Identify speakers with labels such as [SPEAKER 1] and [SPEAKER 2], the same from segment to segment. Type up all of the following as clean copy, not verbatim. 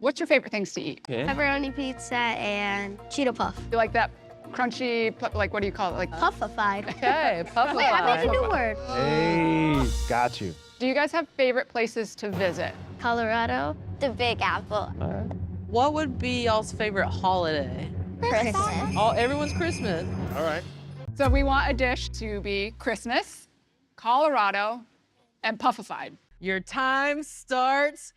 [SPEAKER 1] What's your favorite things to eat?
[SPEAKER 2] Okay.
[SPEAKER 3] Pepperoni pizza and Cheeto Puff.
[SPEAKER 1] You like that crunchy, like, what do you call it? Like
[SPEAKER 3] Puffified.
[SPEAKER 1] Okay, puffified.
[SPEAKER 3] Wait, I made a new word.
[SPEAKER 2] Hey, got you.
[SPEAKER 1] Do you guys have favorite places to visit?
[SPEAKER 3] Colorado. The Big Apple.
[SPEAKER 4] What would be y'all's favorite holiday?
[SPEAKER 3] Christmas.
[SPEAKER 4] Everyone's Christmas.
[SPEAKER 2] All right.
[SPEAKER 1] So we want a dish to be Christmas, Colorado, and puffified.
[SPEAKER 4] Your time starts.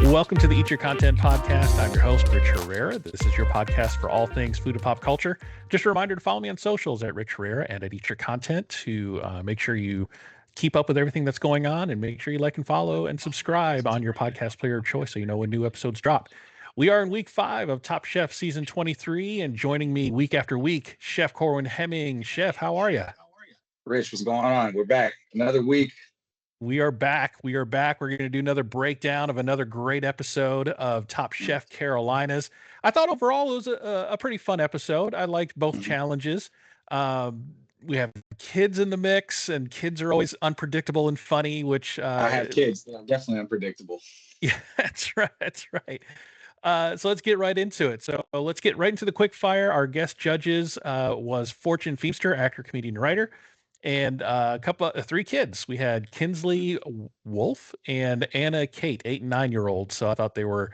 [SPEAKER 2] Welcome to the Eat Your Content podcast. I'm your host, Rich Herrera. This is your podcast for all things food and pop culture. Just a reminder to follow me on socials at Rich Herrera and at Eat Your Content to make sure you keep up with everything that's going on, and make sure you like and follow and subscribe on your podcast player of choice so you know when new episodes drop. We are in week 5 of Top Chef season 23, and joining me week after week, Chef Corwin Hemming. Chef, how are you?
[SPEAKER 5] Rich, what's going on? We're back. Another week.
[SPEAKER 2] We are back. We're going to do another breakdown of another great episode of Top Chef Carolinas. I thought overall it was a pretty fun episode. I liked both challenges. We have kids in the mix, and kids are always unpredictable and funny, which
[SPEAKER 5] I have kids. They're definitely unpredictable.
[SPEAKER 2] Yeah, that's right. That's right. So let's get right into it. So let's get right into the quick fire. Our guest judges was Fortune Feimster, actor, comedian, writer, and three kids. We had Kinsley Wolf and Anna Kate, 8 and 9-year-olds. So I thought they were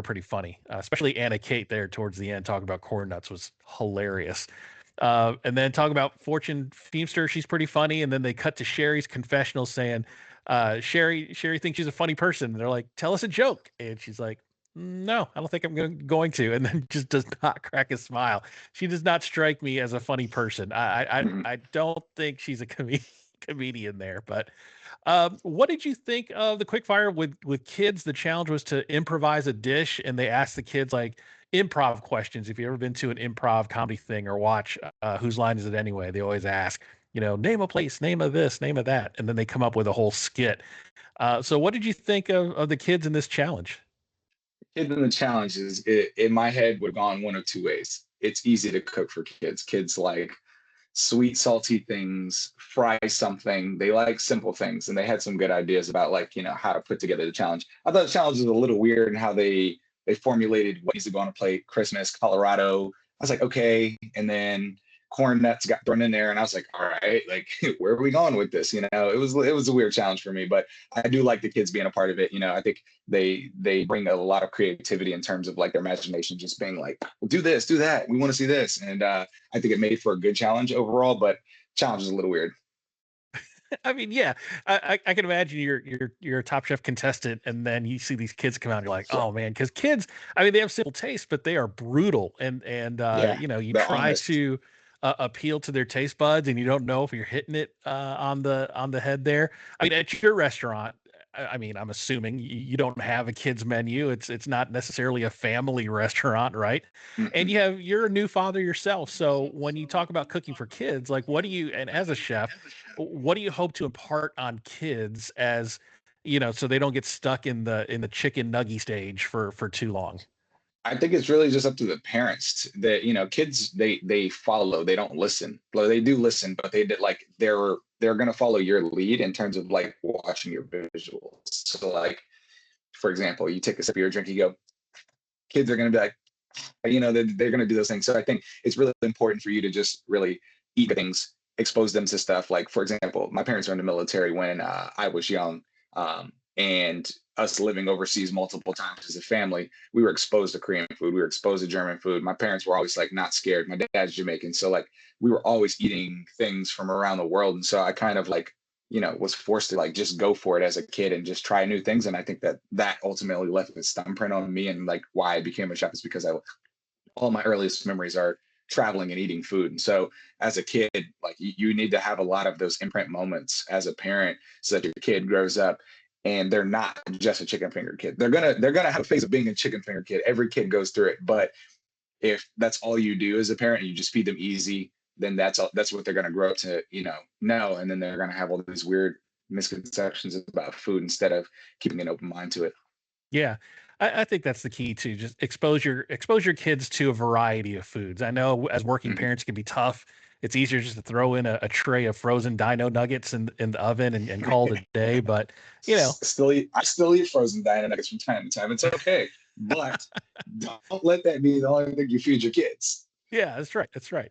[SPEAKER 2] pretty funny, especially Anna Kate there towards the end, talking about corn nuts was hilarious. And then talking about Fortune Feimster, she's pretty funny. And then they cut to Sherry's confessional saying, Sherry thinks she's a funny person. And they're like, tell us a joke. And she's like, no, I don't think I'm going to. And then just does not crack a smile. She does not strike me as a funny person. I don't think she's a comedian there. But what did you think of the quickfire with kids? The challenge was to improvise a dish, and they asked the kids like improv questions. If you've ever been to an improv comedy thing or watch Whose Line Is It Anyway, they always ask, name a place, name of this, name of that. And then they come up with a whole skit. So what did you think of the kids in this challenge?
[SPEAKER 5] Kids in the challenges, in my head, would have gone one of two ways. It's easy to cook for kids. Kids like sweet, salty things, fry something. They like simple things. And they had some good ideas about how to put together the challenge. I thought the challenge was a little weird in how they formulated what needs to go on a plate. Christmas, Colorado. I was like, okay. And then corn nuts got thrown in there, and I was like, all right, like, where are we going with this? It was a weird challenge for me, but I do like the kids being a part of it. I think they bring a lot of creativity in terms of like their imagination, just being like, well, do this, do that. We want to see this. And I think it made for a good challenge overall, but challenge is a little weird.
[SPEAKER 2] I mean, yeah, I can imagine you're a Top Chef contestant, and then you see these kids come out, and you're like, oh man, because kids, I mean, they have simple taste, but they are brutal, and you try to appeal to their taste buds, and you don't know if you're hitting it on the head there. I mean, at your restaurant, I mean, I'm assuming you don't have a kids menu. It's not necessarily a family restaurant, right?
[SPEAKER 5] Mm-hmm.
[SPEAKER 2] And you're a new father yourself. So when you talk about cooking for kids, like and as a chef, what do you hope to impart on kids as, so they don't get stuck in the chicken nugget stage for too long?
[SPEAKER 5] I think it's really just up to the parents that, kids, they follow, they don't listen. Well, they do listen, but they're going to follow your lead in terms of like watching your visuals. So like, for example, you take a sip of your drink, you go, kids are going to be like, they're going to do those things. So I think it's really important for you to just really eat things, expose them to stuff. Like, for example, my parents were in the military when I was young. And us living overseas multiple times as a family, we were exposed to Korean food. We were exposed to German food. My parents were always like not scared. My dad's Jamaican. So like we were always eating things from around the world. And so I kind of like, was forced to like just go for it as a kid and just try new things. And I think that ultimately left its thumbprint on me. And like why I became a chef is because all my earliest memories are traveling and eating food. And so as a kid, like you need to have a lot of those imprint moments as a parent so that your kid grows up and they're not just a chicken finger kid. They're gonna have a phase of being a chicken finger kid. Every kid goes through it. But if that's all you do as a parent, and you just feed them easy, then that's what they're gonna grow up to, know. And then they're gonna have all these weird misconceptions about food instead of keeping an open mind to it.
[SPEAKER 2] Yeah. I think that's the key to just expose your kids to a variety of foods. I know as working parents can be tough, it's easier just to throw in a tray of frozen dino nuggets in the oven and call it a day. But
[SPEAKER 5] I still eat frozen dino nuggets from time to time. It's okay, but don't let that be the only thing you feed your kids.
[SPEAKER 2] yeah, that's right. That's right.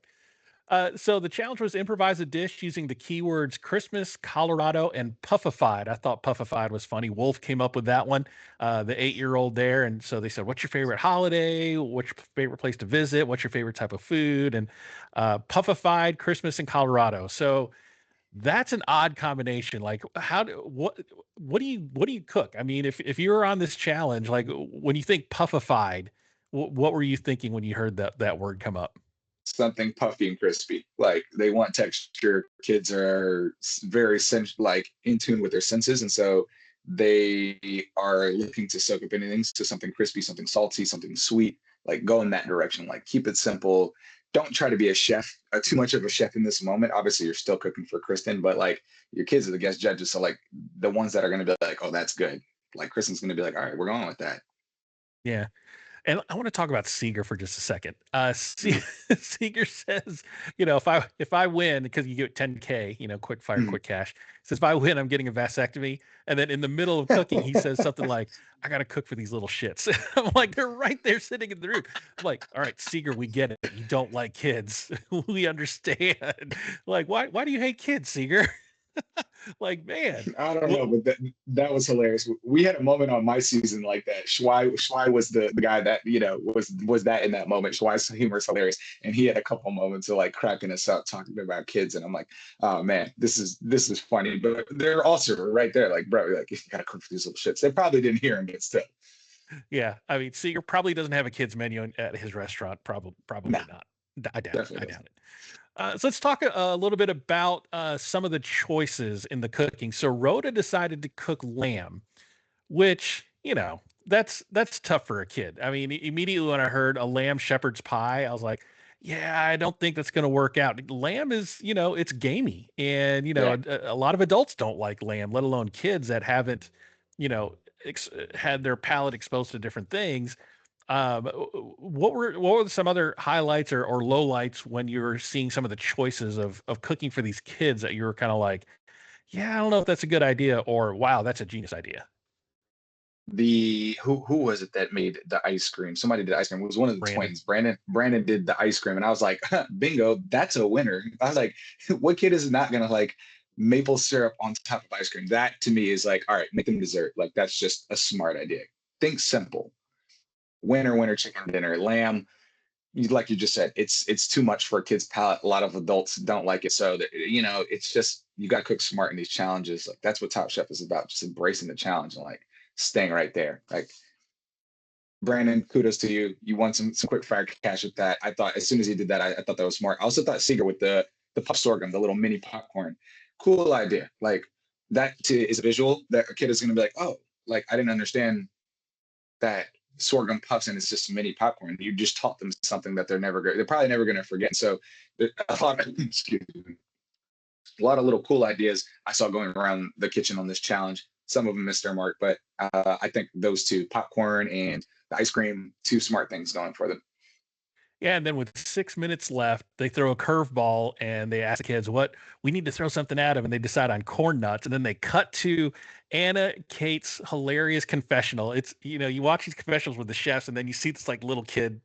[SPEAKER 2] So the challenge was improvise a dish using the keywords Christmas, Colorado, and puffified. I thought puffified was funny. Wolf came up with that one, the 8-year-old there. And so they said, what's your favorite holiday? What's your favorite place to visit? What's your favorite type of food? And puffified, Christmas, and Colorado. So that's an odd combination. Like what do you cook? I mean, if you were on this challenge, like when you think puffified, what were you thinking when you heard that word come up?
[SPEAKER 5] Something puffy and crispy. Like they want texture. Kids are very like in tune with their senses, and so they are looking to soak up anything to something crispy, something salty, something sweet. Like go in that direction. Like keep it simple. Don't try to be a chef, too much of a chef in this moment. Obviously, you're still cooking for Kristen, but like your kids are the guest judges. So like the ones that are going to be like, oh, that's good. Like Kristen's going to be like, all right, we're going with that.
[SPEAKER 2] Yeah. And I want to talk about Seeger for just a second. Seeger says, if I win, because you get 10K, quick fire, quick cash. Says if I win, I'm getting a vasectomy. And then in the middle of cooking, he says something like, "I got to cook for these little shits." I'm like, they're right there sitting in the room. I'm like, all right, Seeger, we get it. You don't like kids. We understand. Like, why do you hate kids, Seeger? Like, man,
[SPEAKER 5] I don't know, but that was hilarious. We had a moment on my season like that. Schwei was the guy that was that in that moment. Schwei's humor is hilarious, and he had a couple moments of like cracking us up talking about kids, and I'm like, oh man, this is funny. But they're also right there, like, bro, like you gotta cook for these little shits. They probably didn't hear him, but still.
[SPEAKER 2] Yeah, I mean, Seeger probably doesn't have a kids menu at his restaurant. Probably
[SPEAKER 5] Nah,
[SPEAKER 2] not. I doubt it. I
[SPEAKER 5] definitely
[SPEAKER 2] doubt it. So let's talk a little bit about some of the choices in the cooking. So Rhoda decided to cook lamb, which that's tough for a kid. I mean, immediately when I heard a lamb shepherd's pie, I was like, yeah, I don't think that's going to work out. Lamb is, it's gamey, and
[SPEAKER 5] Yeah.
[SPEAKER 2] a lot of adults don't like lamb, let alone kids that haven't, you know, had their palate exposed to different things. What were some other highlights or lowlights when you were seeing some of the choices of cooking for these kids that you were kind of like, yeah, I don't know if that's a good idea, or wow, that's a genius idea.
[SPEAKER 5] The who was it that made the ice cream? Somebody did ice cream. It was one of the
[SPEAKER 2] Brandon.
[SPEAKER 5] twins. Brandon did the ice cream, and I was like, bingo, that's a winner. I was like, what kid is not gonna like maple syrup on top of ice cream? That to me is like, all right, make them dessert. Like that's just a smart idea. Think simple. Winner, chicken dinner, lamb. Like you just said, it's too much for a kid's palate. A lot of adults don't like it, so that, it's just you got to cook smart in these challenges. Like that's what Top Chef is about, just embracing the challenge and like staying right there. Like Brandon, kudos to you. You won some quick fire cash with that. I thought as soon as he did that, I thought that was smart. I also thought Seeger with the puff sorghum, the little mini popcorn, cool idea. Like that is a visual that a kid is going to be like, oh, like I didn't understand that sorghum puffs and it's just mini popcorn. You just taught them something that they're probably never going to forget. So a lot of, excuse me, a lot of little cool ideas I saw going around the kitchen on this challenge. Some of them missed their mark, but I think those two, popcorn and the ice cream, two smart things going for them.
[SPEAKER 2] Yeah, and then with 6 minutes left, they throw a curveball and they ask the kids, "What we need to throw something at them," and they decide on corn nuts. And then they cut to Anna Kate's hilarious confessional. It's you watch these confessionals with the chefs, and then you see this like little kid,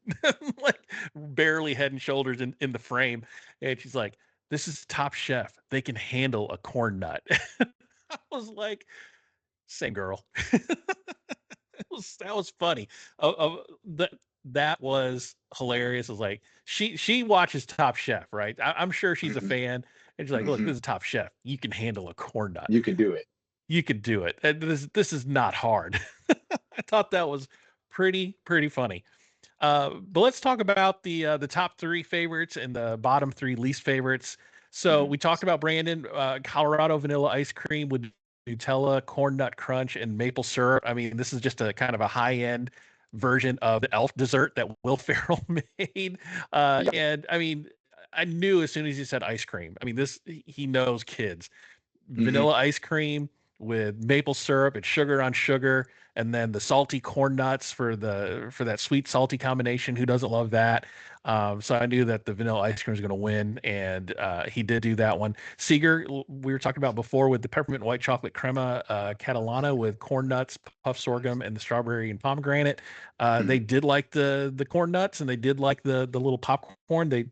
[SPEAKER 2] like barely head and shoulders in the frame, and she's like, "This is Top Chef. They can handle a corn nut." I was like, "Same girl." That was funny. That was hilarious. It was like she watches Top Chef, right? I'm sure she's a
[SPEAKER 5] Mhm,
[SPEAKER 2] fan, and she's like, "Look,
[SPEAKER 5] mhm.
[SPEAKER 2] this is Top Chef. You can handle a corn nut.
[SPEAKER 5] You can do it.
[SPEAKER 2] You could do it. And this is not hard." I thought that was pretty funny. But let's talk about the top three favorites and the bottom three least favorites. So
[SPEAKER 5] Mhm.
[SPEAKER 2] we talked about Brandon, Colorado vanilla ice cream with Nutella, corn nut crunch, and maple syrup. I mean, this is just a kind of a high end version of the elf dessert that Will Ferrell made.
[SPEAKER 5] Yep.
[SPEAKER 2] And I mean, I knew as soon as he said ice cream. I mean, he knows kids.
[SPEAKER 5] Mhm.
[SPEAKER 2] Vanilla ice cream with maple syrup and sugar on sugar, and then the salty corn nuts for that sweet salty combination. Who doesn't love that? So I knew that the vanilla ice cream was going to win, and he did do that one. Seeger, we were talking about before with the peppermint white chocolate crema Catalana with corn nuts, puff sorghum, and the strawberry and pomegranate. They did like the corn nuts, and they did like the little popcorn. They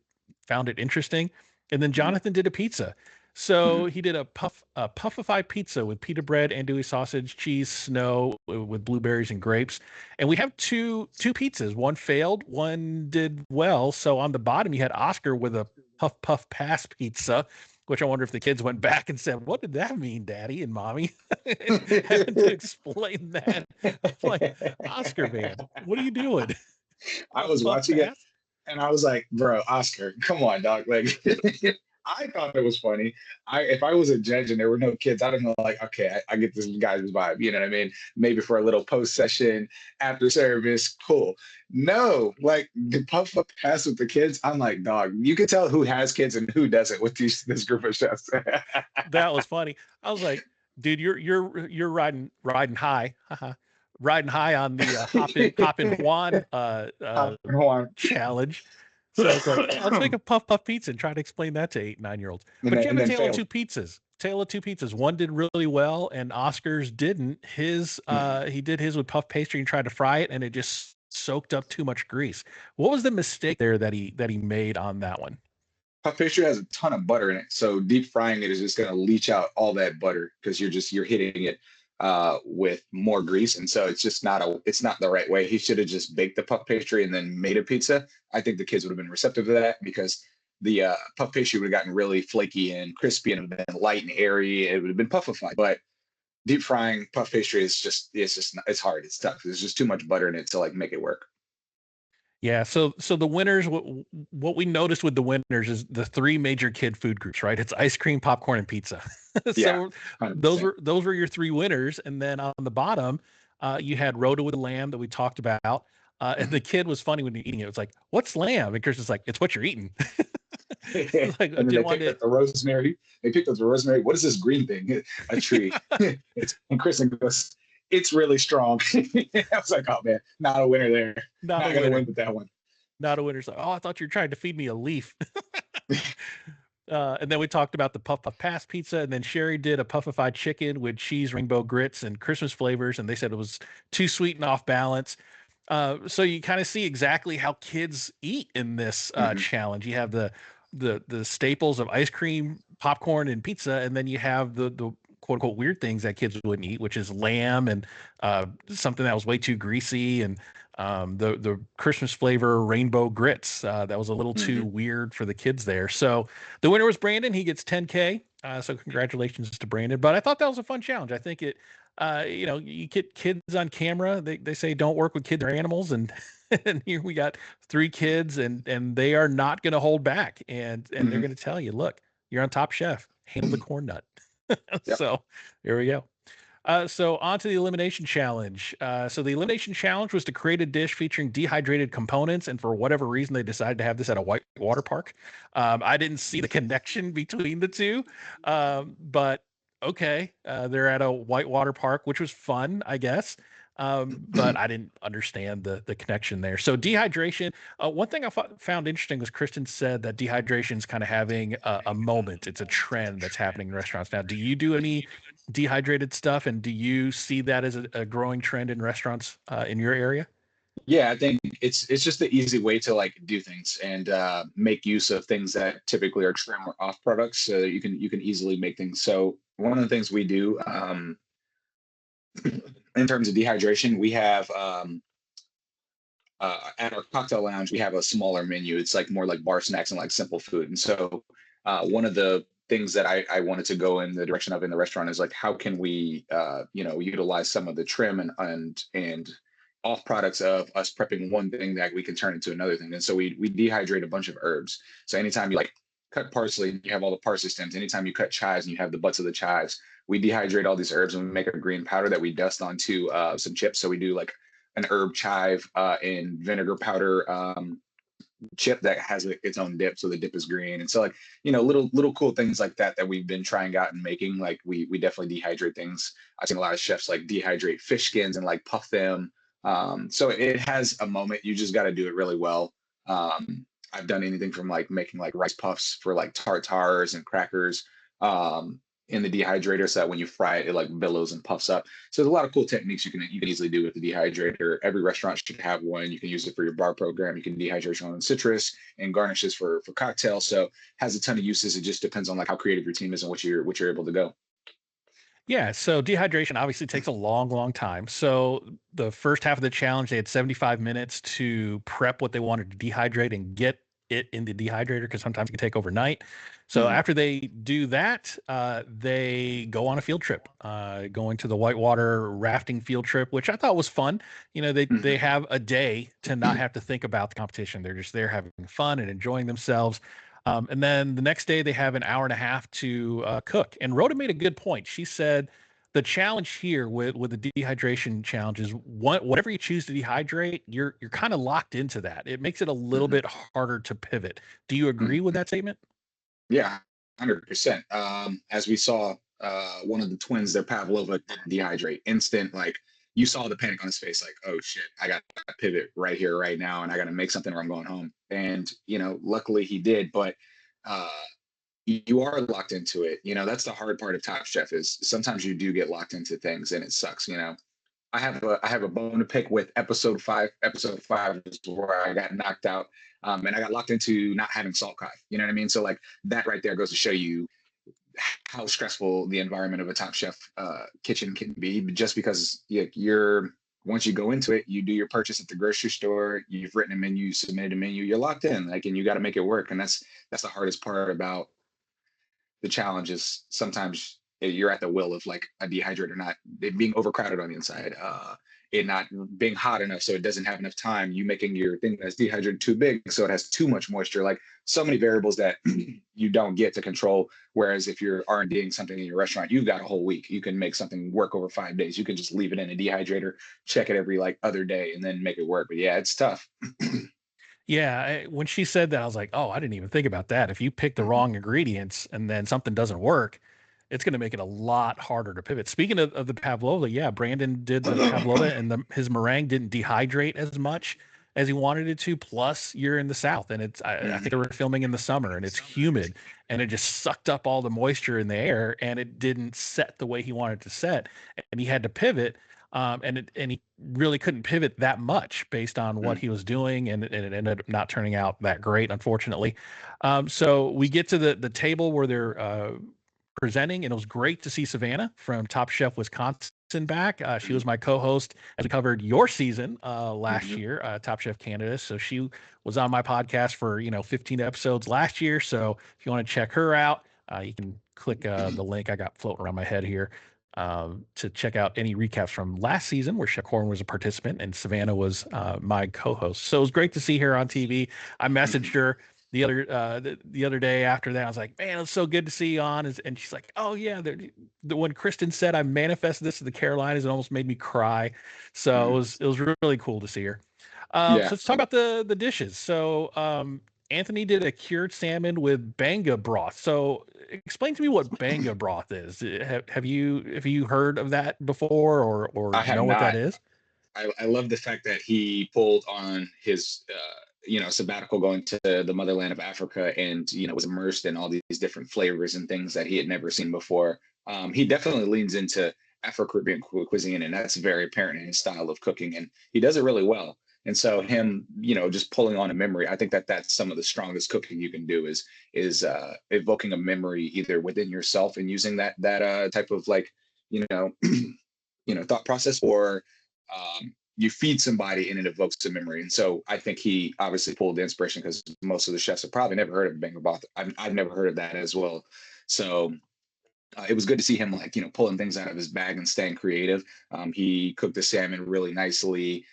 [SPEAKER 2] found it interesting. And then Jonathan did a pizza. So he did a puffified pizza with pita bread, andouille sausage, cheese, snow with blueberries and grapes. And we have two pizzas. One failed, one did well. So on the bottom, you had Oscar with a puff pass pizza, which I wonder if the kids went back and said, "What did that mean, Daddy and Mommy?" And having to explain that. I'm like, Oscar, man, what are you doing?
[SPEAKER 5] I was watching it and I was like, bro, Oscar, come on, dog. Like, I thought it was funny. If I was a judge and there were no kids, I'd have been like, okay, I get this guy's vibe. You know what I mean? Maybe for a little post session after service, cool. No, like the puff up pass with the kids. I'm like, dog, you can tell who has kids and who doesn't with this group of chefs.
[SPEAKER 2] That was funny. I was like, dude, you're riding high. Riding high on the Hoppin' Juan challenge. So it's like, let's make a puff pizza and try to explain that to 8, 9-year-olds. But you have a tale of two pizzas. Tale of two pizzas. One did really well, and Oscar's didn't. He did his with puff pastry and tried to fry it, and it just soaked up too much grease. What was the mistake there that he made on that one?
[SPEAKER 5] Puff pastry has a ton of butter in it, so deep frying it is just going to leach out all that butter because you're hitting it with more grease, and so it's not the right way. He should have just baked the puff pastry and then made a pizza. I think the kids would have been receptive to that because the puff pastry would have gotten really flaky and crispy and been light and airy. It would have been puffified. But deep frying puff pastry is it's hard. It's tough. There's just too much butter in it to like make it work.
[SPEAKER 2] Yeah, so the winners, what we noticed with the winners is the 3 major kid food groups, right? It's ice cream, popcorn, and pizza. So
[SPEAKER 5] yeah,
[SPEAKER 2] those were your 3 winners, and then on the bottom, you had Rhoda with the lamb that we talked about, and the kid was funny when you're eating it. It's like, "What's lamb?" And Chris is like, "It's what you're eating."
[SPEAKER 5] Like, and then they picked up the rosemary. They picked up the rosemary. What is this green thing? A tree. And Kristen goes, "It's really strong." I was like, "Oh man, not a winner there. Not gonna win with that one.
[SPEAKER 2] Not a winner." So, "Oh, I thought you were trying to feed me a leaf." And then we talked about the puff pass pizza, and then Sherry did a puffified chicken with cheese, rainbow grits, and Christmas flavors, and they said it was too sweet and off balance. So you kind of see exactly how kids eat in this challenge. You have the staples of ice cream, popcorn, and pizza, and then you have the quote unquote weird things that kids wouldn't eat, which is lamb and something that was way too greasy, and the Christmas flavor rainbow grits that was a little too weird for the kids there. So the winner was Brandon. He gets 10K. So congratulations to Brandon. But I thought that was a fun challenge. I think it, you get kids on camera. They say don't work with kids or animals, and and here we got 3 kids, and they are not going to hold back, and they're going to tell you, look, you're on Top Chef. Handle the corn nut. So there we go. So on to the elimination challenge. So the elimination challenge was to create a dish featuring dehydrated components, and for whatever reason, they decided to have this at a white water park. I didn't see the connection between the two, but okay, they're at a white water park, which was fun, I guess. But I didn't understand the connection there. So dehydration, one thing I found interesting was Kristen said that dehydration is kind of having a moment. It's a trend that's happening in restaurants now. Do you do any dehydrated stuff, and do you see that as a growing trend in restaurants in your area?
[SPEAKER 5] Yeah, I think it's just the easy way to like do things and make use of things that typically are trim or off products, so that you can easily make things. So one of the things we do in terms of dehydration, we have at our cocktail lounge, we have a smaller menu. It's like more like bar snacks and like simple food. And so one of the things that I wanted to go in the direction of in the restaurant is like, how can we utilize some of the trim and off products of us prepping one thing that we can turn into another thing. And so we dehydrate a bunch of herbs. So anytime you like cut parsley, you have all the parsley stems. Anytime you cut chives and you have the butts of the chives, we dehydrate all these herbs and we make a green powder that we dust onto some chips. So we do like an herb chive in vinegar powder chip that has its own dip, so the dip is green. And so like, little cool things like that we've been trying out and making. Like we definitely dehydrate things. I've seen a lot of chefs like dehydrate fish skins and like puff them. So it has a moment. You just got to do it really well. I've done anything from like making like rice puffs for like tartars and crackers in the dehydrator, so that when you fry it, it like billows and puffs up. So there's a lot of cool techniques you can easily do with the dehydrator. Every restaurant should have one. You can use it for your bar program. You can dehydrate your own citrus and garnishes for cocktails. So has a ton of uses. It just depends on like how creative your team is and what you're able to go.
[SPEAKER 2] Yeah, so dehydration obviously takes a long, long time. So the first half of the challenge, they had 75 minutes to prep what they wanted to dehydrate and get it in the dehydrator, because sometimes it can take overnight. So after they do that, they go on a field trip, going to the whitewater rafting field trip, which I thought was fun. They have a day to not have to think about the competition. They're just there having fun and enjoying themselves. And then the next day they have an hour and a half to cook. And Rhoda made a good point. She said the challenge here with the dehydration challenge is whatever you choose to dehydrate, you're kind of locked into that. It makes it a little bit harder to pivot. Do you agree with that statement?
[SPEAKER 5] Yeah, 100%. As we saw, one of the twins, their Pavlova didn't dehydrate. Instant, like you saw the panic on his face, like, oh shit, I got to pivot right here, right now, and I got to make something or I'm going home. And luckily he did, but you are locked into it. That's the hard part of Top Chef, is sometimes you do get locked into things and it sucks. I have a bone to pick with episode 5. Episode 5 is where I got knocked out, and I got locked into not having salt cod. You know what I mean? So like that right there goes to show you how stressful the environment of a Top Chef kitchen can be. Just because you're once you go into it, you do your purchase at the grocery store, you've written a menu, submitted a menu, you're locked in, like, and you got to make it work. And that's the hardest part about the challenge, is sometimes you're at the will of like a dehydrator not it being overcrowded on the inside, it not being hot enough so it doesn't have enough time, you making your thing that's dehydrated too big so it has too much moisture, like so many variables that you don't get to control. Whereas if you're R&Ding something in your restaurant, you've got a whole week. You can make something work over 5 days. You can just leave it in a dehydrator, check it every like other day, and then make it work. But yeah, it's tough.
[SPEAKER 2] Yeah, when she said that, I was like, oh, I didn't even think about that. If you pick the wrong ingredients and then something doesn't work, it's going to make it a lot harder to pivot. Speaking of the pavlova, yeah, Brandon did the pavlova, and his meringue didn't dehydrate as much as he wanted it to. Plus, you're in the South, and I think they were filming in the summer, and it's humid, and it just sucked up all the moisture in the air, and it didn't set the way he wanted to set, and he had to pivot. And he really couldn't pivot that much based on what he was doing, and it ended up not turning out that great, unfortunately. So we get to the table where they're presenting, and it was great to see Savannah from Top Chef Wisconsin back. She was my co-host as we covered your season last year, Top Chef Canada. So she was on my podcast for 15 episodes last year. So if you want to check her out, you can click the link I got floating around my head here to check out any recaps from last season where Chef Corwin was a participant and Savannah was my co-host. So it was great to see her on TV. I messaged her the other day after that. I was like, man, it's so good to see you on. And she's like, oh yeah, when Kristen said I manifested this to the Carolinas, it almost made me cry. So it was really cool to see her. So let's talk about the dishes. So Anthony did a cured salmon with banga broth. So explain to me what banga broth is. Have you heard of that before, or
[SPEAKER 5] I have
[SPEAKER 2] know what
[SPEAKER 5] not.
[SPEAKER 2] that is?
[SPEAKER 5] I love the fact that he pulled on his sabbatical, going to the motherland of Africa, and was immersed in all these different flavors and things that he had never seen before. He definitely leans into Afro-Caribbean cuisine, and that's very apparent in his style of cooking, and he does it really well. And so him, just pulling on a memory, I think that that's some of the strongest cooking you can do is evoking a memory either within yourself and using that type of like, thought process, or you feed somebody and it evokes a memory. And so I think he obviously pulled the inspiration, because most of the chefs have probably never heard of banga broth. I've never heard of that as well. So it was good to see him like, pulling things out of his bag and staying creative. He cooked the salmon really nicely.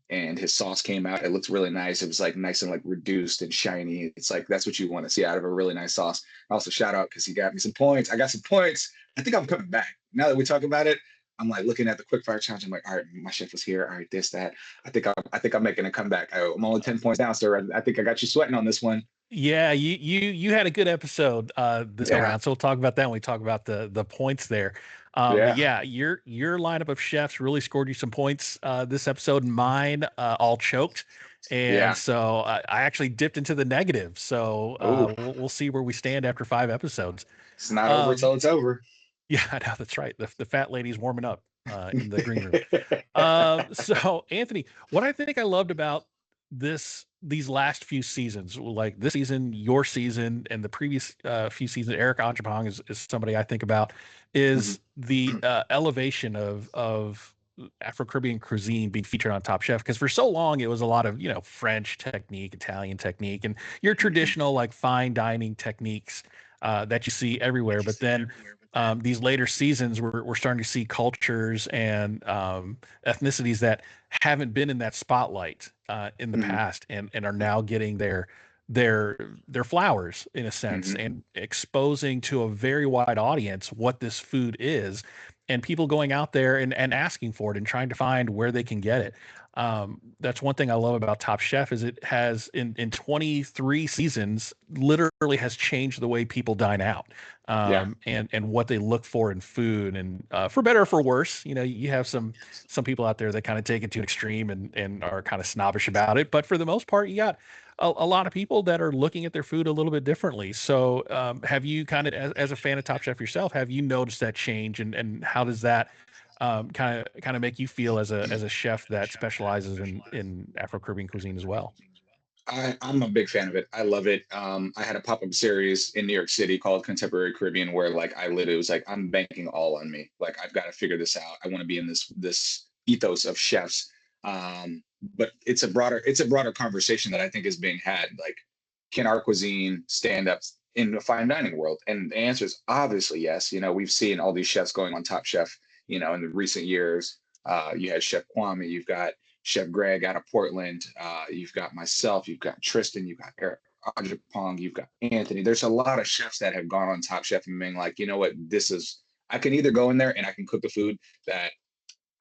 [SPEAKER 5] And his sauce came out. It looked really nice. It was like nice and like reduced and shiny. It's like, that's what you want to see out of a really nice sauce. Also shout out, because he got me some points. I got some points. I think I'm coming back. Now that we talk about it, I'm like looking at the Quickfire challenge. I'm like, all right, my chef was here. All right, this, that. I think I'm making a comeback. I'm only 10 points down, sir. I think I got you sweating on this one.
[SPEAKER 2] Yeah, you had a good episode this go
[SPEAKER 5] Yeah.
[SPEAKER 2] around. So we'll talk about that when we talk about the points there. But
[SPEAKER 5] Yeah.
[SPEAKER 2] yeah, your lineup of chefs really scored you some points this episode. Mine all choked.
[SPEAKER 5] Yeah.
[SPEAKER 2] And so I actually dipped into the negative. So
[SPEAKER 5] Ooh,
[SPEAKER 2] we'll see where we stand after 5 episodes.
[SPEAKER 5] it's not over
[SPEAKER 2] Um,
[SPEAKER 5] till it's over.
[SPEAKER 2] yeah, I know that's right. The fat lady's warming up in the green room. So Anthony, what I think I loved about these last few seasons, like this season, your season, and the previous few seasons, Eric Entrepong is somebody I think about,
[SPEAKER 5] Mhm.
[SPEAKER 2] is the elevation of Afro-Caribbean cuisine being featured on Top Chef. Because for so long it was a lot of French technique, Italian technique, and your traditional like fine dining techniques that you see everywhere. But then these later seasons, we're starting to see cultures and ethnicities that haven't been in that spotlight in the
[SPEAKER 5] Mhm.
[SPEAKER 2] past, and are now getting their flowers in a sense,
[SPEAKER 5] Mhm.
[SPEAKER 2] and exposing to a very wide audience what this food is, and people going out there and asking for it and trying to find where they can get it. That's one thing I love about Top Chef is it has in 23 seasons literally has changed the way people dine out,
[SPEAKER 5] Yeah.
[SPEAKER 2] and what they look for in food, and for better or for worse. You have some people out there that kind of take it to an extreme and are kind of snobbish about it, but for the most part you got a lot of people that are looking at their food a little bit differently. So have you kind of, as a fan of Top Chef yourself, have you noticed that change, and how does that kind of make you feel as a chef that specializes in Afro-Caribbean cuisine as well?
[SPEAKER 5] I'm a big fan of it. I love it. I had a pop-up series in New York City called Contemporary Caribbean, where like I literally was like, I'm banking all on me. Like I've got to figure this out. I want to be in this ethos of chefs. But it's a broader conversation that I think is being had. Like, can our cuisine stand up in the fine dining world? And the answer is obviously yes. We've seen all these chefs going on Top Chef, in the recent years. You had Chef Kwame, you've got Chef Greg out of Portland. You've got myself, you've got Tristan, you've got Eric Ajapong, you've got Anthony. There's a lot of chefs that have gone on Top Chef and being like, you know what, I can either go in there and I can cook the food that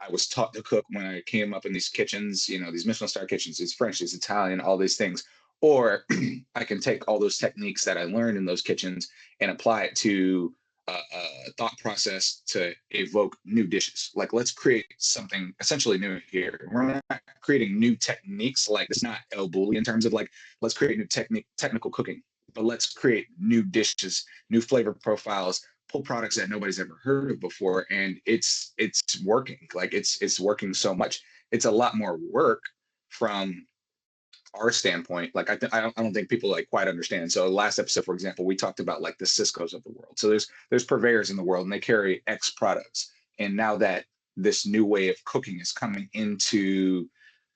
[SPEAKER 5] I was taught to cook when I came up in these kitchens, these Michelin star kitchens, these French, these Italian, all these things. Or I can take all those techniques that I learned in those kitchens and apply it to a thought process to evoke new dishes. Like, let's create something essentially new here. We're not creating new techniques. Like, it's not El Bulli in terms of like, let's create new technical cooking, but let's create new dishes, new flavor profiles, pull products that nobody's ever heard of before. And it's working. Like, it's working so much. It's a lot more work from our standpoint. Like, I don't think people like quite understand. So last episode, for example, we talked about like the Cisco's of the world. So there's purveyors in the world and they carry X products. And now that this new way of cooking is coming into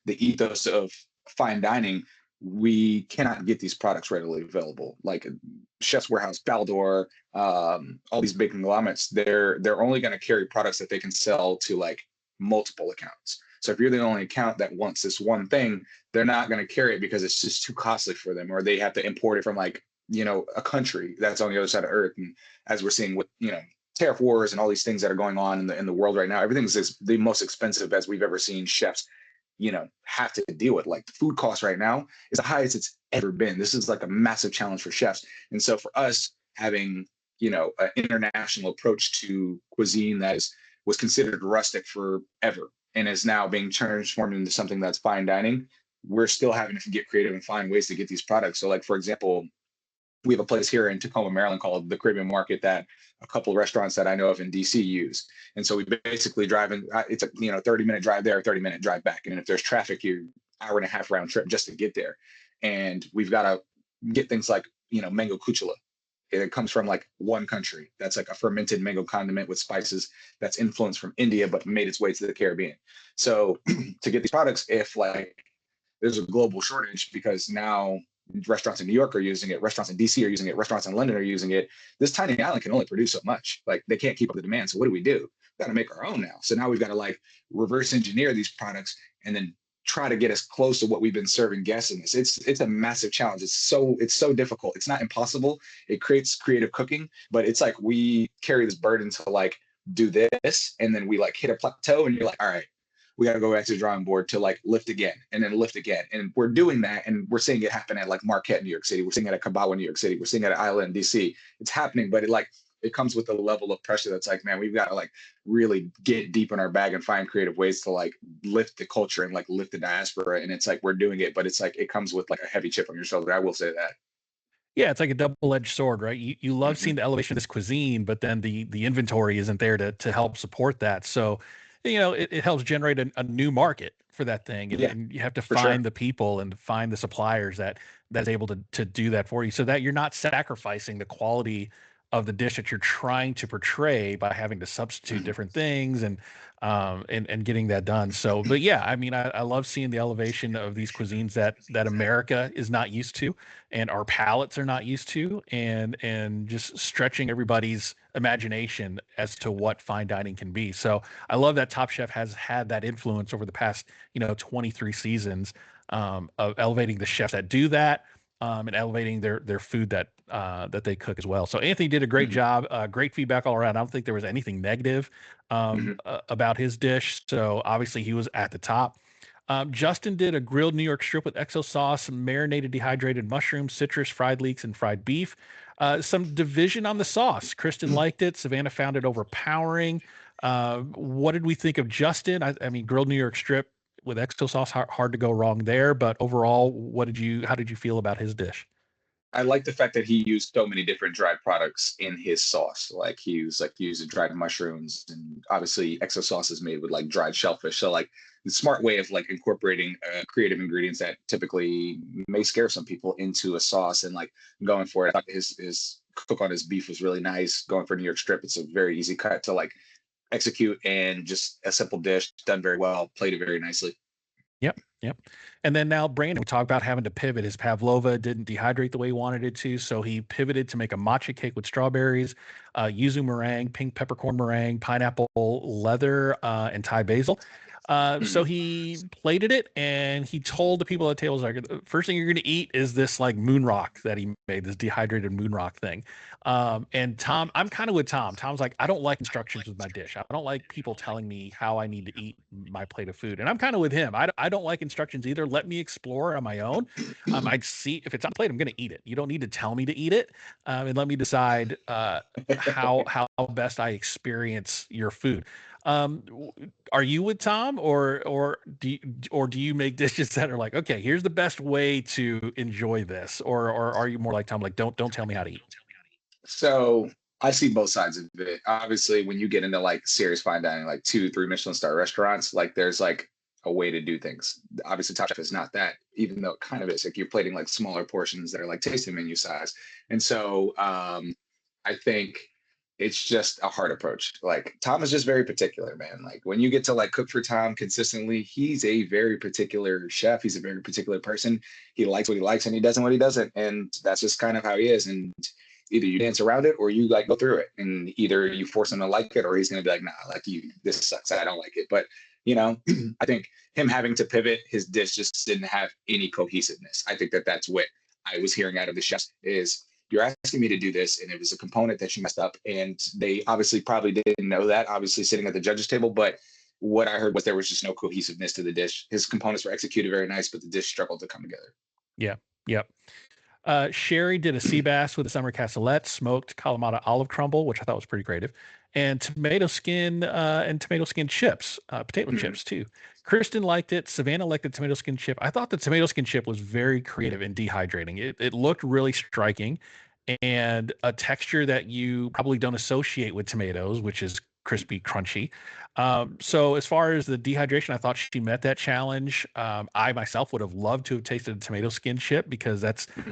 [SPEAKER 5] the ethos of fine dining, we cannot get these products readily available. Like Chef's Warehouse, Baldor, all these big conglomerates, they're only going to carry products that they can sell to like multiple accounts. So if you're the only account that wants this one thing, they're not going to carry it because it's just too costly for them, or they have to import it from like, a country that's on the other side of earth. And as we're seeing with, tariff wars and all these things that are going on in the world right now, everything's the most expensive as we've ever seen chefs, have to deal with. Like the food cost right now is the highest it's ever been. This is like a massive challenge for chefs. And so for us having, an international approach to cuisine that was considered rustic forever and is now being transformed into something that's fine dining, we're still having to get creative and find ways to get these products. So like, for example, we have a place here in Tacoma, Maryland called the Caribbean Market that a couple of restaurants that I know of in DC use. And so we basically drive in, it's a 30-minute drive there, 30-minute drive back. And if there's traffic, you hour and a half round trip just to get there. And we've got to get things like, mango cuchilla. It comes from like one country. That's like a fermented mango condiment with spices that's influenced from India, but made its way to the Caribbean. So to get these products, if like there's a global shortage because now restaurants in New York are using it, restaurants in DC are using it, restaurants in London are using it, this tiny island can only produce so much. Like they can't keep up the demand. So what do? We've got to make our own now. So now we've got to like reverse engineer these products and then try to get as close to what we've been serving guests in this. It's a massive challenge. It's so difficult. It's not impossible. It creates creative cooking, but it's like we carry this burden to like do this, and then we like hit a plateau, and you're like, all right, we got to go back to the drawing board to like lift again and then lift again. And we're doing that, and we're seeing it happen at like Marquette, New York City. We're seeing it at Kabawa, New York City. We're seeing it at Island, DC. It's happening, but it comes with a level of pressure that's like, man, we've got to like really get deep in our bag and find creative ways to like lift the culture and like lift the diaspora. And it's like we're doing it, but it's like it comes with like a heavy chip on your shoulder. I will say that.
[SPEAKER 2] Yeah, it's like a double-edged sword, right? You love seeing the elevation of this cuisine, but then the inventory isn't there to help support that. So, it helps generate a new market for that thing, and you have to find the people and find the suppliers that's able to do that for you, so that you're not sacrificing the quality of the dish that you're trying to portray by having to substitute different things and getting that done. So, but yeah, I mean, I love seeing the elevation of these cuisines that America is not used to, and our palates are not used to, and just stretching everybody's imagination as to what fine dining can be. So I love that Top Chef has had that influence over the past 23 seasons of elevating the chefs that do that, and elevating their food that they cook as well. So Anthony did a great job. Great feedback all around. I don't think there was anything negative about his dish. So obviously he was at the top. Justin did a grilled New York strip with XO sauce, marinated dehydrated mushrooms, citrus, fried leeks, and fried beef. Some division on the sauce. Kristen liked it. Savannah found it overpowering. What did we think of Justin? I mean, grilled New York strip with XO sauce, hard to go wrong there. But overall, how did you feel about his dish?
[SPEAKER 5] I like the fact that he used so many different dried products in his sauce. Like he used dried mushrooms, and obviously XO sauce is made with like dried shellfish. So like the smart way of like incorporating creative ingredients that typically may scare some people into a sauce and like going for it. I thought his cook on his beef was really nice. Going for New York strip, it's a very easy cut to like execute, and just a simple dish done very well, plated very nicely.
[SPEAKER 2] Yep. And then now Brandon, we talked about having to pivot. His pavlova didn't dehydrate the way he wanted it to, so he pivoted to make a matcha cake with strawberries, yuzu meringue, pink peppercorn meringue, pineapple leather, and Thai basil. So he plated it, and he told the people at the table, like, the first thing you're going to eat is this like moon rock that he made, this dehydrated moon rock thing. And Tom, I'm kind of with Tom. Tom's like, I don't like instructions with my dish. I don't like people telling me how I need to eat my plate of food. And I'm kind of with him. I don't like instructions either. Let me explore on my own. I'd see if it's on the plate, I'm going to eat it. You don't need to tell me to eat it. And let me decide how best I experience your food. Are you with Tom, or do you make dishes that are like, okay, here's the best way to enjoy this, or are you more like Tom, like don't tell me how to eat?
[SPEAKER 5] So I see both sides of it. Obviously, when you get into like serious fine dining, like 2, 3 Michelin star restaurants, like there's like a way to do things. Obviously, Top Chef is not that, even though it kind of is. Like you're plating like smaller portions that are like tasting menu size. And so I think it's just a hard approach. Like Tom is just very particular, man. Like when you get to like cook for Tom consistently, he's a very particular chef. He's a very particular person. He likes what he likes and he doesn't what he doesn't. And that's just kind of how he is. And either you dance around it or you like go through it, and either you force him to like it or he's going to be like, nah, like you, this sucks. I don't like it. But I think him having to pivot, his dish just didn't have any cohesiveness. I think that's what I was hearing out of the chefs is, you're asking me to do this, and it was a component that you messed up, and they obviously probably didn't know that, obviously sitting at the judges table, but what I heard was there was just no cohesiveness to the dish. His components were executed very nice, but the dish struggled to come together.
[SPEAKER 2] Yeah. Yep. Sherry did a sea bass with a summer cassoulet, smoked Kalamata olive crumble, which I thought was pretty creative, and tomato skin chips, potato chips too. Kristen liked it. Savannah liked the tomato skin chip. I thought the tomato skin chip was very creative in dehydrating. It looked really striking, and a texture that you probably don't associate with tomatoes, which is crispy, crunchy. So as far as the dehydration, I thought she met that challenge. I myself would have loved to have tasted a tomato skin chip, because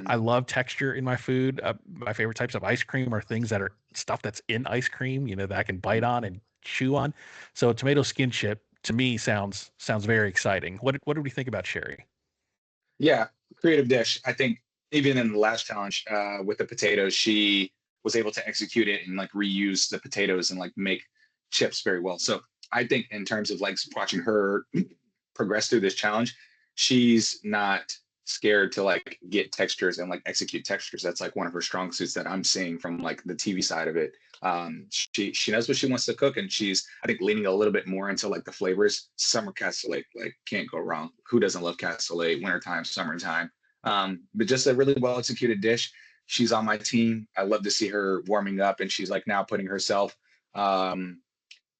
[SPEAKER 2] I love texture in my food. My favorite types of ice cream are things that are stuff that's in ice cream, that I can bite on and chew on. So a tomato skin chip to me sounds very exciting. What did we think about Sherry?
[SPEAKER 5] Yeah, creative dish. I think even in the last challenge with the potatoes, she was able to execute it and like reuse the potatoes and like make chips very well. So I think in terms of like watching her progress through this challenge, she's not scared to like get textures and like execute textures. That's like one of her strong suits that I'm seeing from like the TV side of it. She knows what she wants to cook, and she's, I think, leaning a little bit more into like the flavors. Summer cassoulet, like, can't go wrong. Who doesn't love cassoulet? Wintertime, summertime. But just a really well executed dish. She's on my team. I love to see her warming up, and she's like now putting herself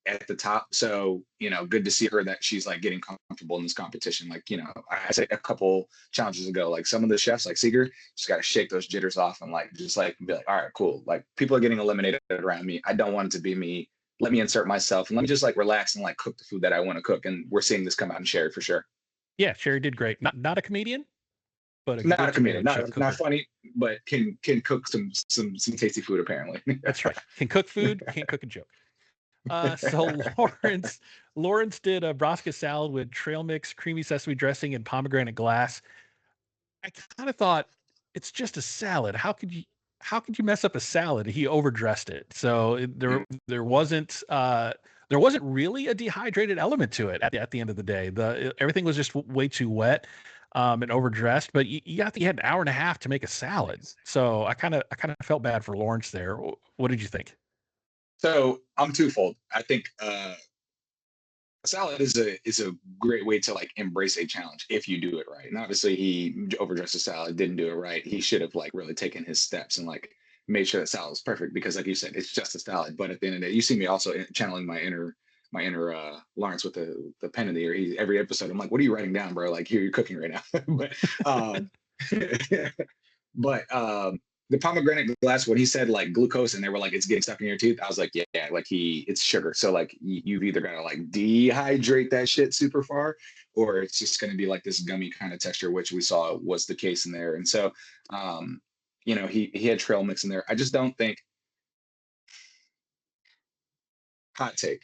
[SPEAKER 5] at the top. So, good to see her that she's like getting comfortable in this competition. Like, I said a couple challenges ago, like some of the chefs like Seeger just got to shake those jitters off and like, just like be like, all right, cool. Like, people are getting eliminated around me. I don't want it to be me. Let me insert myself and let me just like relax and like cook the food that I want to cook. And we're seeing this come out in Sherry for sure.
[SPEAKER 2] Yeah, Sherry did great. Not a comedian, but
[SPEAKER 5] not a comedian,
[SPEAKER 2] chef cooker.
[SPEAKER 5] not funny, but can cook some tasty food apparently.
[SPEAKER 2] That's right. Can cook food, can't cook a joke. So Lawrence did a brassica salad with trail mix, creamy sesame dressing, and pomegranate glass. I kind of thought, it's just a salad. How could you mess up a salad? He overdressed it. So there wasn't really a dehydrated element to it at the end of the day. Everything was just way too wet and overdressed. But you had an hour and a half to make a salad. So I kind of felt bad for Lawrence there. What did you think?
[SPEAKER 5] So I'm twofold. I think a salad is a great way to like embrace a challenge if you do it right. And obviously he overdressed the salad, didn't do it right. He should have like really taken his steps and like made sure that salad was perfect, because like you said, it's just a salad. But at the end of the day, you see me also channeling my inner Lawrence with the pen in the ear. Every episode, I'm like, what are you writing down, bro? Like, here, you're cooking right now. but the pomegranate glass, when he said like glucose and they were like, it's getting stuck in your teeth, I was like, yeah, like it's sugar. So like you've either got to like dehydrate that shit super far, or it's just going to be like this gummy kind of texture, which we saw was the case in there. And so, he had trail mix in there. I just don't think, hot take,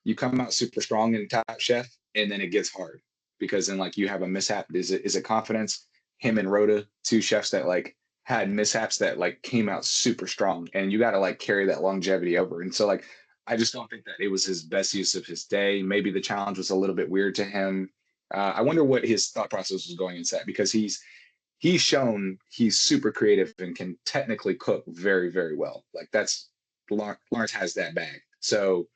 [SPEAKER 5] you come out super strong in Top Chef and then it gets hard because then like you have a mishap. Is it confidence? Him and Rhoda, two chefs that like had mishaps that like came out super strong, and you got to like carry that longevity over. And so like, I just don't think that it was his best use of his day. Maybe the challenge was a little bit weird to him. I wonder what his thought process was going into that, because he's shown he's super creative and can technically cook very, very well. Like Lawrence has that bag. So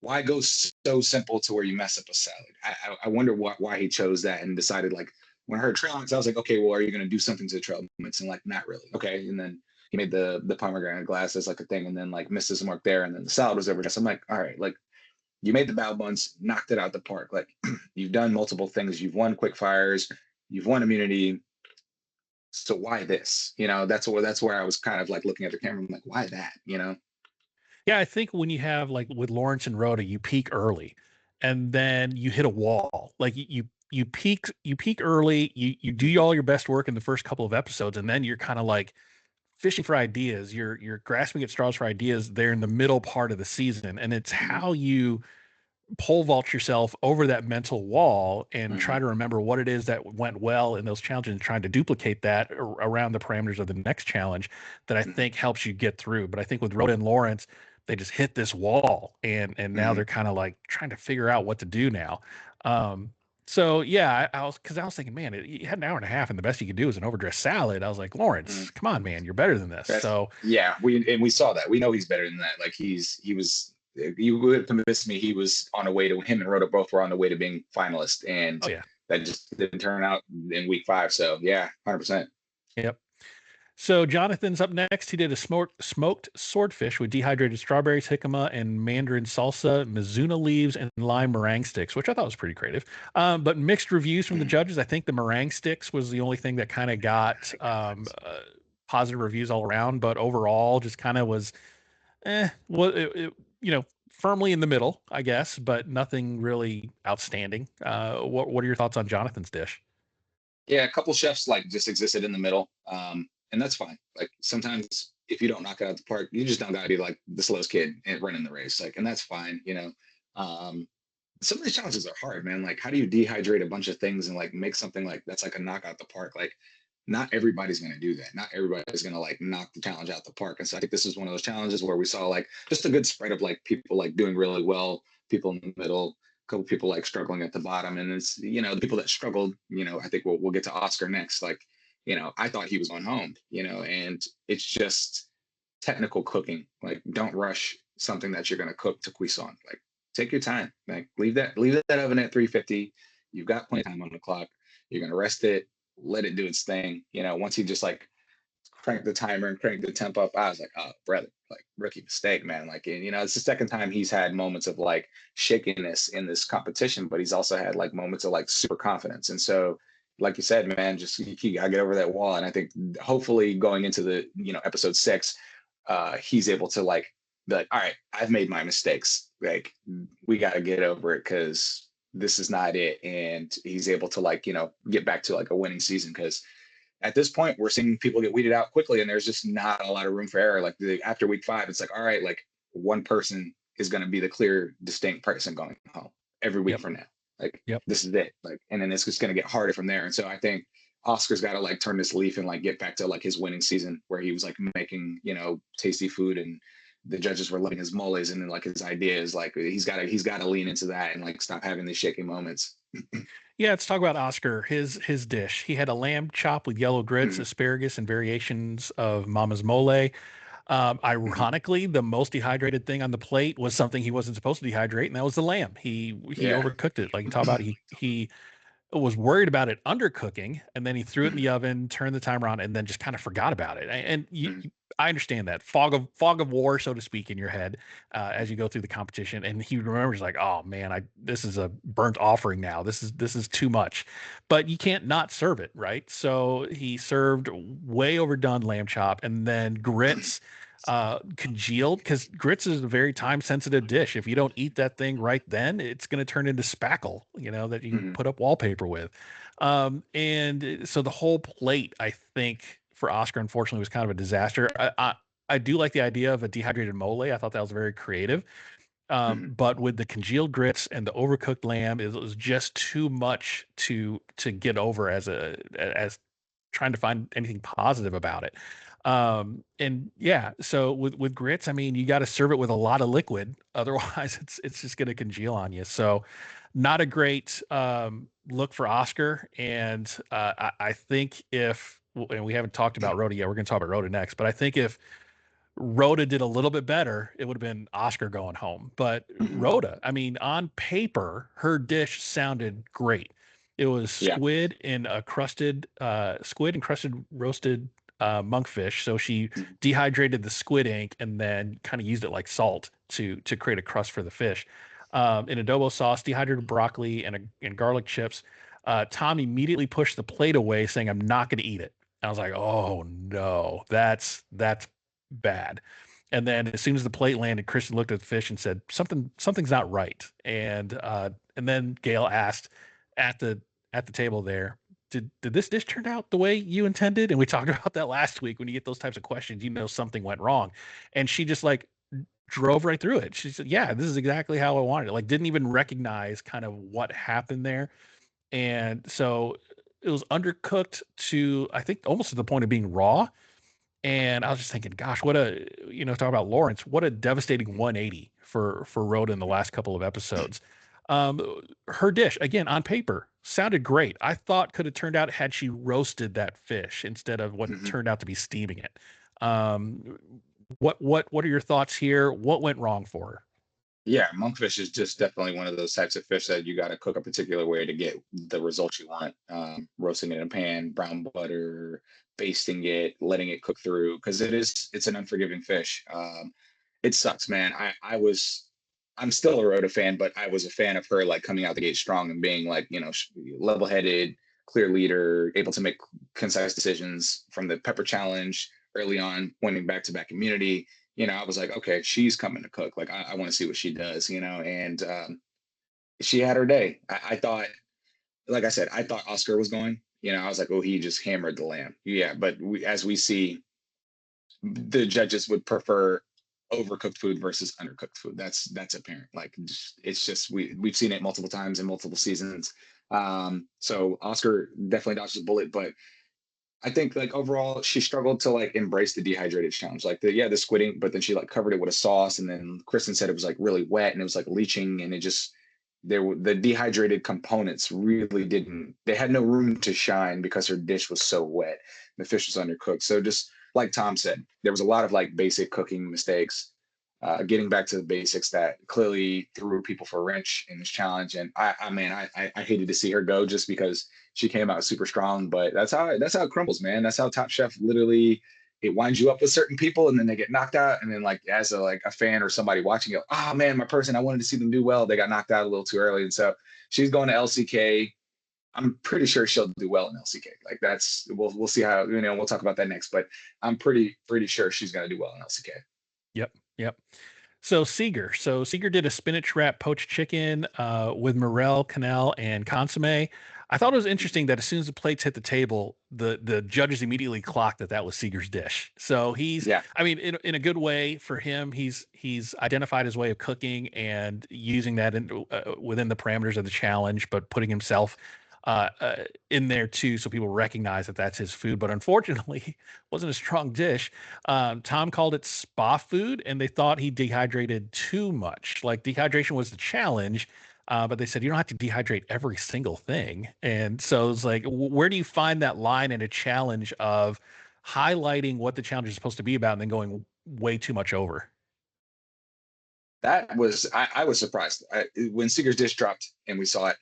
[SPEAKER 5] why go so simple to where you mess up a salad? I wonder why he chose that and decided like, when I heard trail mix, I was like, okay, well, are you going to do something to the trail mix? And like, not really. Okay. And then he made the pomegranate glass as like a thing, and then like missed his mark there. And then the salad was overdressed. I'm like, all right, like you made the bao buns, knocked it out the park. Like you've done multiple things. You've won Quickfires, you've won immunity. So why this? That's where I was kind of like looking at the camera. I'm like, why that?
[SPEAKER 2] Yeah, I think when you have like with Lawrence and Rhoda, you peak early and then you hit a wall. Like you peak early, you do all your best work in the first couple of episodes, and then you're kind of like fishing for ideas. You're grasping at straws for ideas there in the middle part of the season. And it's how you pole vault yourself over that mental wall and try to remember what it is that went well in those challenges and trying to duplicate that around the parameters of the next challenge that I think helps you get through. But I think with Rhoda and Lawrence, they just hit this wall, and now they're kind of like trying to figure out what to do now. So yeah, I was thinking, man, you had an hour and a half, and the best you could do is an overdressed salad. I was like, Lawrence, come on, man, you're better than this. So
[SPEAKER 5] yeah, we saw that. We know he's better than that. Like you would have convinced me he was on a way to, him and Rhoda both were on the way to being finalists, and that just didn't turn out in week 5. So yeah, 100%.
[SPEAKER 2] Yep. So Jonathan's up next. He did a smoked swordfish with dehydrated strawberries, jicama, and mandarin salsa, mizuna leaves, and lime meringue sticks, which I thought was pretty creative. But mixed reviews from the judges. I think the meringue sticks was the only thing that kind of got positive reviews all around. But overall, just kind of was, firmly in the middle, I guess, but nothing really outstanding. What are your thoughts on Jonathan's dish?
[SPEAKER 5] Yeah, a couple chefs like just existed in the middle. And that's fine. Like sometimes if you don't knock it out the park, you just don't gotta be like the slowest kid and running the race. Like, and that's fine, Some of these challenges are hard, man. Like, how do you dehydrate a bunch of things and like make something like that's like a knock out the park? Like, not everybody's gonna do that. Not everybody's gonna like knock the challenge out the park. And so I think this is one of those challenges where we saw like just a good spread of like people like doing really well, people in the middle, couple people like struggling at the bottom, and it's, the people that struggled, I think we'll get to Oscar next. Like, I thought he was going home, and it's just technical cooking. Like, don't rush something that you're going to cook to cuisson. Like, take your time. Like, leave that oven at 350. You've got plenty of time on the clock. You're going to rest it, let it do its thing. Once he just like crank the timer and crank the temp up, I was like, oh, brother, like, rookie mistake, man. Like, it's the second time he's had moments of like shakiness in this competition, but he's also had like moments of like super confidence. And so, like you said, man, just you gotta get over that wall. And I think hopefully going into the, episode 6, he's able to like be like, all right, I've made my mistakes. Like, we got to get over it, because this is not it. And he's able to like, get back to like a winning season, because at this point we're seeing people get weeded out quickly, and there's just not a lot of room for error. Like, after week 5, it's like, all right, like, one person is going to be the clear, distinct person going home every week from now. Like, this is it. Like, and then it's just going to get harder from there. And so I think Oscar's got to like turn this leaf and like get back to like his winning season, where he was like making, tasty food, and the judges were loving his moles, and then like his ideas. Like, he's got to lean into that and like stop having these shaky moments.
[SPEAKER 2] Yeah, let's talk about Oscar. His dish. He had a lamb chop with yellow grits, asparagus, and variations of mama's mole. Ironically, the most dehydrated thing on the plate was something he wasn't supposed to dehydrate, and that was the lamb. He overcooked it. Like you talk about, he was worried about it undercooking, and then he threw it in the oven, turned the timer on, and then just kind of forgot about it. And I understand that fog of war, so to speak, in your head as you go through the competition. And he remembers like, oh man, this is a burnt offering now. This is too much, but you can't not serve it, right? So he served way overdone lamb chop, and then grits congealed, because grits is a very time sensitive dish. If you don't eat that thing right then, it's going to turn into spackle, that you can put up wallpaper with. And so the whole plate, I think, for Oscar, unfortunately, was kind of a disaster. I do like the idea of a dehydrated mole. I thought that was very creative. But with the congealed grits and the overcooked lamb, it was just too much to get over as trying to find anything positive about it. And yeah, so with grits, I mean, you got to serve it with a lot of liquid, otherwise it's just going to congeal on you. So not a great look for Oscar. And I think and we haven't talked about Rhoda yet, we're going to talk about Rhoda next, but I think if Rhoda did a little bit better, it would have been Oscar going home. But Rhoda, I mean, on paper, her dish sounded great. It was squid and crusted roasted monkfish. So she dehydrated the squid ink and then kind of used it like salt to create a crust for the fish. In adobo sauce, dehydrated broccoli and garlic chips. Tom immediately pushed the plate away, saying, "I'm not going to eat it." I was like, "Oh no, that's bad." And then as soon as the plate landed, Kristen looked at the fish and said, "Something's not right." And then Gail asked at the table there, did this dish turn out the way you intended? And we talked about that last week. When you get those types of questions, something went wrong. And she just like drove right through it. She said, yeah, this is exactly how I wanted it. Like, didn't even recognize kind of what happened there. And so it was undercooked to, I think, almost to the point of being raw. And I was just thinking, gosh, talk about Lawrence, what a devastating 180 for Rhoda in the last couple of episodes. Her dish, again, on paper, sounded great. I thought could have turned out had she roasted that fish instead of what turned out to be steaming it. What are your thoughts here? What went wrong for her?
[SPEAKER 5] Yeah, monkfish is just definitely one of those types of fish that you got to cook a particular way to get the results you want. Roasting it in a pan, brown butter, basting it, letting it cook through, because it's an unforgiving fish. It sucks, man. I'm still a Rhoda fan, but I was a fan of her like coming out the gate strong and being like, level-headed, clear leader, able to make concise decisions from the pepper challenge early on, winning back-to-back immunity. I was like, okay, she's coming to cook. Like, I want to see what she does, and she had her day. I thought, like I said, I thought Oscar was going, I was like, oh, he just hammered the lamb. Yeah. But as we see, the judges would prefer overcooked food versus undercooked food. That's apparent. Like, it's just, we've seen it multiple times in multiple seasons. So Oscar definitely dodged the bullet, but I think like overall she struggled to like embrace the dehydrated challenge. Like the squid ink, but then she like covered it with a sauce, and then Kristen said it was like really wet and it was like leaching, and it just the dehydrated components really didn't, they had no room to shine because her dish was so wet. The fish was undercooked. So just like Tom said, there was a lot of like basic cooking mistakes, getting back to the basics that clearly threw people for a wrench in this challenge. And I hated to see her go just because she came out super strong, but that's how it crumbles, man. That's how Top Chef literally, it winds you up with certain people and then they get knocked out. And then like, as a fan or somebody watching it, oh man, my person, I wanted to see them do well. They got knocked out a little too early. And so she's going to LCK. I'm pretty sure she'll do well in LCK. Like we'll see how, we'll talk about that next, but I'm pretty sure she's going to do well in LCK.
[SPEAKER 2] Yep. So Seeger did a spinach wrap poached chicken with morel, quenelle, and consomme. I thought it was interesting that as soon as the plates hit the table, the judges immediately clocked that was Seeger's dish. So I mean, in a good way for him, he's identified his way of cooking and using that within the parameters of the challenge, but putting himself in there too, so people recognize that that's his food. But unfortunately, it wasn't a strong dish. Tom called it spa food, and they thought he dehydrated too much. Like, dehydration was the challenge, but they said you don't have to dehydrate every single thing. And so it's like, where do you find that line in a challenge of highlighting what the challenge is supposed to be about and then going way too much over?
[SPEAKER 5] That was, I was surprised when Seeger's dish dropped and we saw it.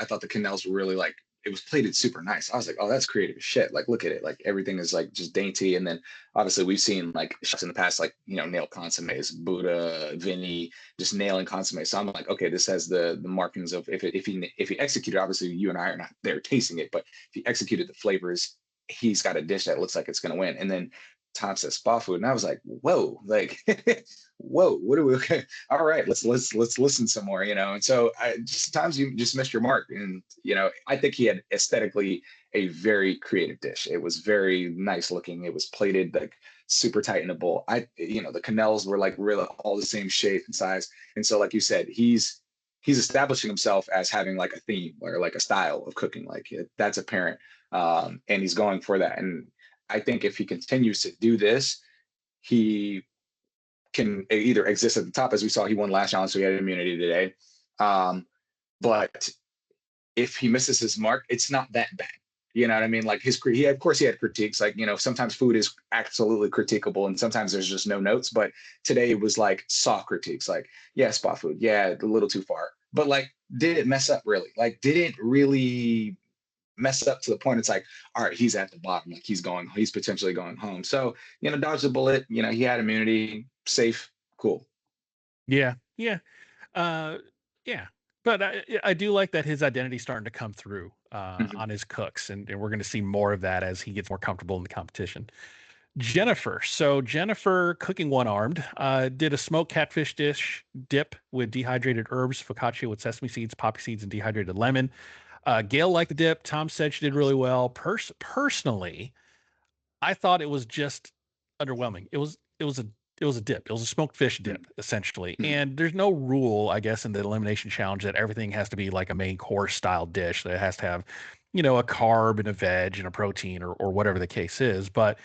[SPEAKER 5] I thought the quenelles were really like, it was plated super nice. I was like, oh, that's creative as shit. Like, look at it. Like, everything is like just dainty. And then obviously we've seen like chefs in the past, like, nail consommes, Buddha, Vinny, just nailing consomme. So I'm like, okay, this has the markings of if he executed, obviously you and I are not there tasting it, but if he executed the flavors, he's got a dish that looks like it's going to win. And then Tom says spa food. And I was like, whoa, like, whoa, what are we, okay. All right, let's listen some more, and so sometimes you just missed your mark. And, I think he had aesthetically a very creative dish. It was very nice looking. It was plated like super tight in a bowl. The quenelles were like really all the same shape and size. And so, like you said, he's establishing himself as having like a theme or like a style of cooking. Like, that's apparent. And he's going for that. And I think if he continues to do this, he can either exist at the top, as we saw, he won last challenge, so he had immunity today. But if he misses his mark, it's not that bad. You know what I mean? Like, of course he had critiques. Like, sometimes food is absolutely critiquable and sometimes there's just no notes. But today it was like soft critiques, like, yeah, spot food, yeah, a little too far. But like, did it mess up really? Like, didn't really mess up to the point it's like, all right, he's at the bottom, like he's potentially going home. So, dodged a bullet, he had immunity, safe, cool.
[SPEAKER 2] Yeah. But I do like that his identity's starting to come through on his cooks, and we're going to see more of that as he gets more comfortable in the competition. Jennifer cooking one-armed, did a smoked catfish dip with dehydrated herbs, focaccia with sesame seeds, poppy seeds, and dehydrated lemon. Gail liked the dip. Tom said she did really well. Personally, I thought it was just underwhelming. It was a dip. It was a smoked fish dip, essentially. And there's no rule, I guess, in the elimination challenge that everything has to be like a main course style dish. That it has to have, a carb and a veg and a protein or whatever the case is. But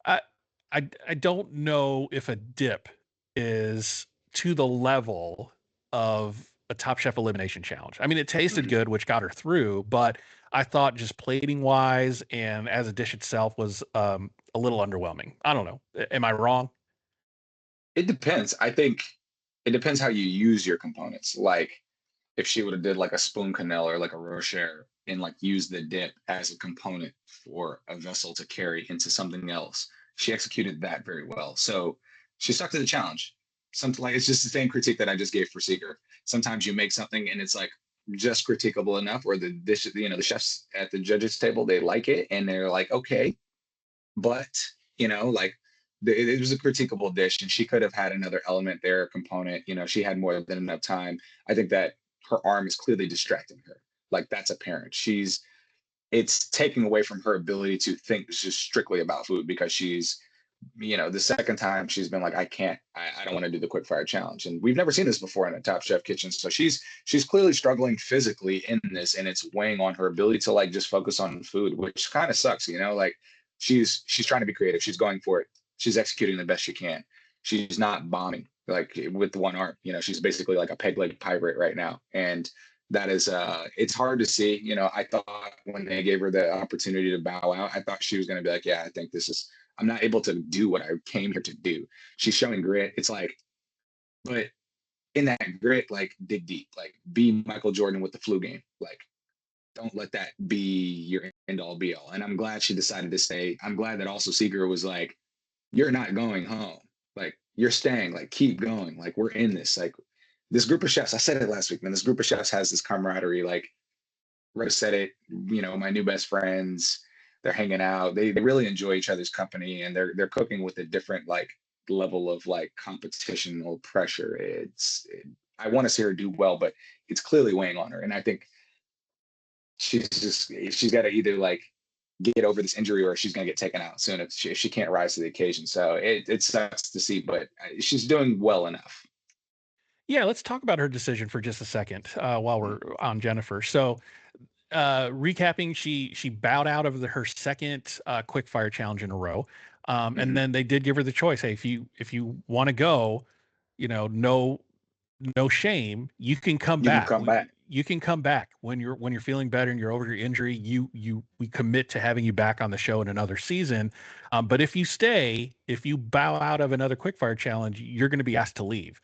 [SPEAKER 2] I don't know if a dip is to the level of a Top Chef elimination challenge. I mean, it tasted good, which got her through, but I thought just plating wise and as a dish itself was a little underwhelming. I don't know. Am I wrong?
[SPEAKER 5] It depends. I think it depends how you use your components. Like, if she would have did like a spoon quenelle or like a rocher and like use the dip as a component for a vessel to carry into something else, she executed that very well. So she stuck to the challenge. Something like, it's just the same critique that I just gave for Seeger. Sometimes you make something and it's like just critiquable enough, or the dish, the chefs at the judges table, they like it and they're like, okay, but like, it was a critiquable dish and she could have had another element there, component. She had more than enough time. I think that her arm is clearly distracting her. Like, that's apparent. It's taking away from her ability to think just strictly about food, because she's, the second time she's been like, I don't want to do the quickfire challenge. And we've never seen this before in a Top Chef kitchen. So she's clearly struggling physically in this, and it's weighing on her ability to like just focus on food, which kind of sucks, like she's trying to be creative. She's going for it. She's executing the best she can. She's not bombing. like with one arm. She's basically like a peg leg pirate right now. And that is it's hard to see. I thought when they gave her the opportunity to bow out, I thought she was going to be like, yeah, I think I'm not able to do what I came here to do. She's showing grit. It's like, but in that grit, like dig deep, like be Michael Jordan with the flu game. Like, don't let that be your end all be all. And I'm glad she decided to stay. I'm glad that also Seeger was like, you're not going home. Like, you're staying. Like, keep going. Like, we're in this. Like, this group of chefs, I said it last week, man. This group of chefs has this camaraderie. Like, Rose said it, my new best friends, they're hanging out. They really enjoy each other's company, and they're cooking with a different like level of like competitional pressure. I want to see her do well, but it's clearly weighing on her. And I think she's got to either like get over this injury or she's going to get taken out soon if she can't rise to the occasion. So it sucks to see, but she's doing well enough.
[SPEAKER 2] Yeah, let's talk about her decision for just a second while we're on Jennifer. So recapping, she bowed out of her second quickfire challenge in a row. And then they did give her the choice. Hey, if you want to go, no shame. You can come back. You can come back when you're feeling better and you're over your injury. We commit to having you back on the show in another season. But if you bow out of another quickfire challenge, you're going to be asked to leave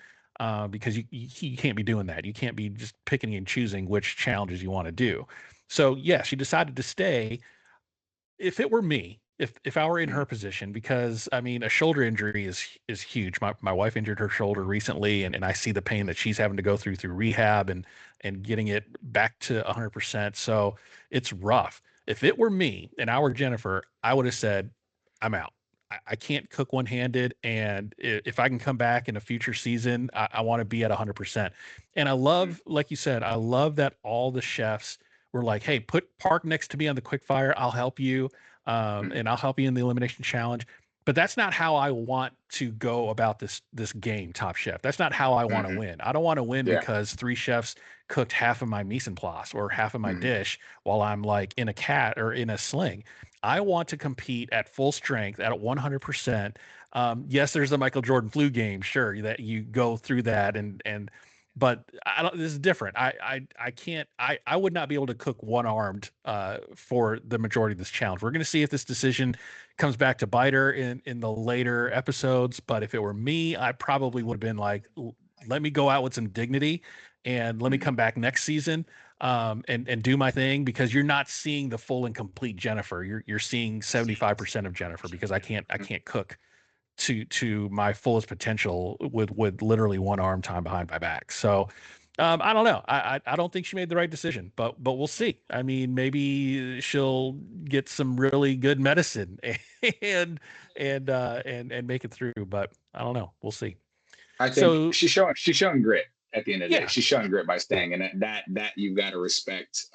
[SPEAKER 2] because you can't be doing that. You can't be just picking and choosing which challenges you want to do. So yeah, she decided to stay. If it were me, if I were in her position, because I mean, a shoulder injury is huge. My wife injured her shoulder recently, and I see the pain that she's having to go through rehab and getting it back to 100%. So it's rough. If it were me and I were Jennifer, I would have said, I'm out. I can't cook one-handed, and if I can come back in a future season, I want to be at 100%. And I love, like you said, I love that all the chefs were like, hey, park next to me on the quickfire. I'll help you. And I'll help you in the elimination challenge. But that's not how I want to go about this game, Top Chef. That's not how I want to win. I don't want to win because 3 chefs cooked half of my mise en place or half of my dish while I'm like in a cat or in a sling. I want to compete at full strength at 100%. Yes, there's the Michael Jordan flu game, sure, that you go through that but this is different. I can't. I would not be able to cook one-armed for the majority of this challenge. We're going to see if this decision comes back to bite her in the later episodes. But if it were me, I probably would have been like, let me go out with some dignity and let me come back next season and do my thing, because you're not seeing the full and complete Jennifer. You're seeing 75% of Jennifer, because I can't cook to my fullest potential with literally one arm tied behind my back. So I don't know. I don't think she made the right decision, but we'll see. I mean, maybe she'll get some really good medicine and make it through, but I don't know. We'll see.
[SPEAKER 5] I think she's showing grit at the end of the day. She's showing grit by staying, and that you've got to respect.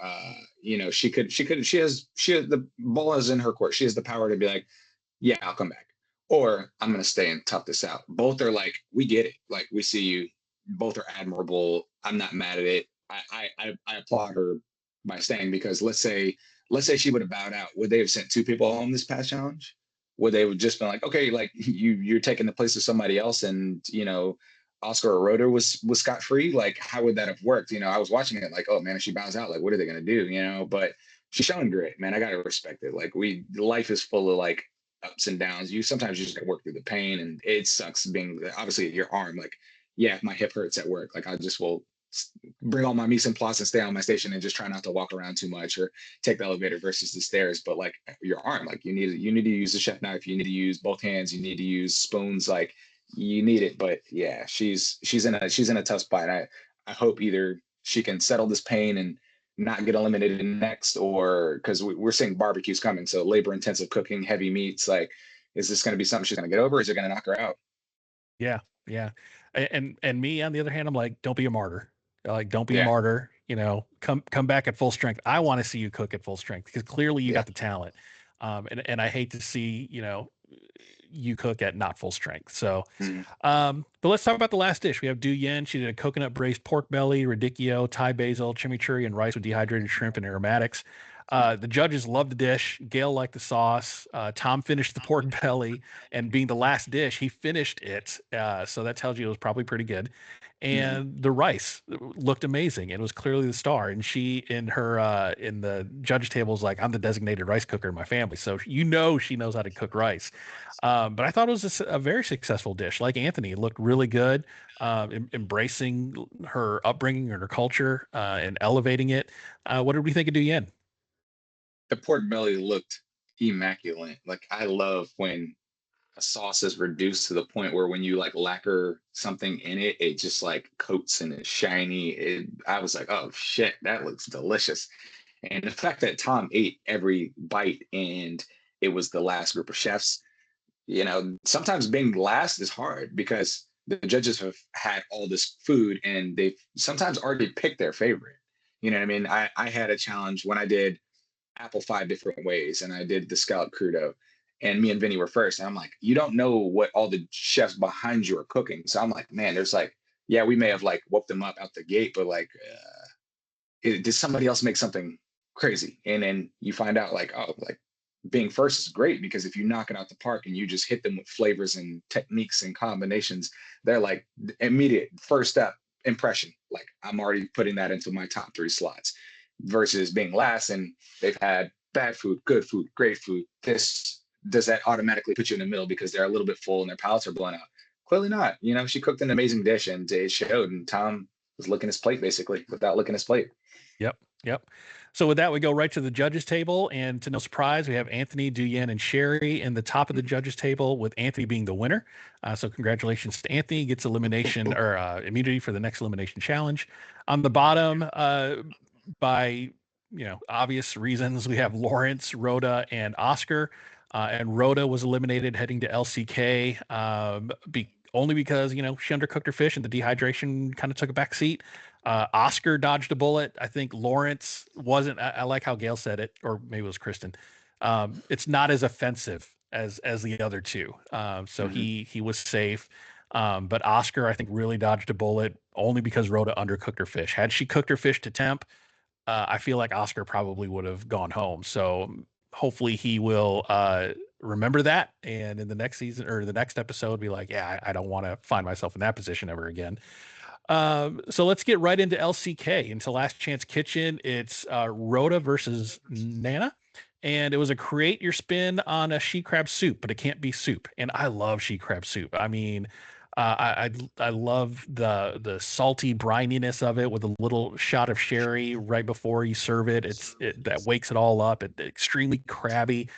[SPEAKER 5] She has the ball is in her court. She has the power to be like, yeah, I'll come back, or I'm going to stay and tough this out. Both are like, we get it. Like, we see you. Both are admirable. I'm not mad at it. I applaud her by staying, because let's say she would have bowed out. Would they have sent 2 people home this past challenge? Would they have just been like, okay, like you're taking the place of somebody else, and Oscar or Roeder was scot-free? Like, how would that have worked? I was watching it like, oh man, if she bows out, like, what are they going to do? But she's showing grit, man. I got to respect it. Like, life is full of like ups and downs. Sometimes you just got to work through the pain, and it sucks being obviously your arm. Like, yeah, if my hip hurts at work, like I just will bring all my mise en place and stay on my station and just try not to walk around too much or take the elevator versus the stairs. But like your arm, like you need to use the chef knife, you need to use both hands, you need to use spoons, like you need it. But yeah, she's in a tough spot. I hope either she can settle this pain and not get eliminated next, or because we're seeing barbecues coming, so labor intensive cooking, heavy meats. Like, is this going to be something she's going to get over? Is it going to knock her out?
[SPEAKER 2] Yeah. And me, on the other hand, I'm like, don't be a martyr. Like, don't be a martyr. Come back at full strength. I want to see you cook at full strength, because clearly you got the talent. And I hate to see you cook at not full strength. So, but let's talk about the last dish. We have Du Yen. She did a coconut braised pork belly, radicchio, Thai basil, chimichurri, and rice with dehydrated shrimp and aromatics. The judges loved the dish. Gail liked the sauce. Tom finished the pork belly, and being the last dish, he finished it. So that tells you it was probably pretty good.
[SPEAKER 5] Mhm.
[SPEAKER 2] And the rice looked amazing. It was clearly the star. And she, in the judge table, was like, "I'm the designated rice cooker in my family," so she knows how to cook rice. But I thought it was a very successful dish. Like Anthony, it looked really good, embracing her upbringing and her culture, and elevating it. What did we think of Duyen?
[SPEAKER 5] The pork belly looked immaculate. Like I love when a sauce is reduced to the point where when you like lacquer something in it, it just like coats and it's shiny. I was like, oh shit, that looks delicious. And the fact that Tom ate every bite and it was the last group of chefs, sometimes being last is hard because the judges have had all this food and they've sometimes already picked their favorite. You know what I mean? I had a challenge when I did apple 5 different ways and I did the scallop crudo. And me and Vinny were first. And I'm like, you don't know what all the chefs behind you are cooking. So I'm like, man, there's like, yeah, we may have like whooped them up out the gate, but like, did somebody else make something crazy? And then you find out like, oh, like being first is great because if you knock it out the park and you just hit them with flavors and techniques and combinations, they're like immediate first step impression. Like I'm already putting that into my top 3 slots versus being last and they've had bad food, good food, great food. This does that automatically put you in the middle because they're a little bit full and their palates are blown out? Clearly not. She cooked an amazing dish and it showed. And Tom was licking his plate basically without licking his plate.
[SPEAKER 2] Yep. Yep. So with that, we go right to the judges table, and to no surprise, we have Anthony, Duyen, and Sherry in the top of the judges table, with Anthony being the winner. So congratulations to Anthony. He gets elimination or immunity for the next elimination challenge. On the bottom, by obvious reasons, we have Lawrence, Rhoda, and Oscar. And Rhoda was eliminated, heading to LCK, only because she undercooked her fish and the dehydration kind of took a back seat. Oscar dodged a bullet. I think Lawrence wasn't. I like how Gail said it, or maybe it was Kristen. It's not as offensive as the other two. So he was safe. But Oscar, I think, really dodged a bullet only because Rhoda undercooked her fish. Had she cooked her fish to temp, I feel like Oscar probably would have gone home. So hopefully he will remember that, and in the next season or the next episode, be like, yeah, I don't want to find myself in that position ever again. So let's get right into LCK, into Last Chance Kitchen. It's Rhoda versus Nana. And it was a create your spin on a she crab soup, but it can't be soup. And I love she crab soup. I mean, I love the salty brininess of it with a little shot of sherry right before you serve it. That wakes it all up. It's extremely crabby.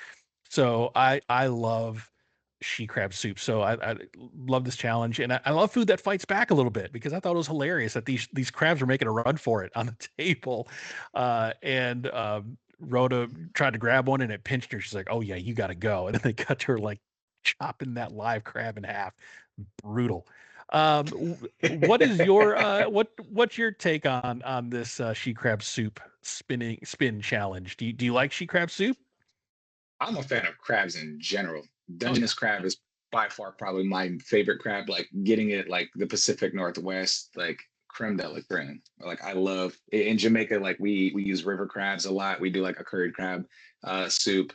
[SPEAKER 2] So I love she crab soup. So I love this challenge, and I love food that fights back a little bit because I thought it was hilarious that these crabs were making a run for it on the table, and Rhoda tried to grab one and it pinched her. She's like, "Oh yeah, you got to go," and then they cut to her like chopping that live crab in half. Brutal. What is your what's your take on this she crab soup spin challenge? Do you like she crab soup?
[SPEAKER 5] I'm a fan of crabs in general.
[SPEAKER 2] Oh yeah.
[SPEAKER 5] Dungeness crab is by far probably my favorite crab. Like getting it like the Pacific Northwest, like creme de la creme. Like I love in Jamaica, like we use river crabs a lot. We do like a curried crab soup.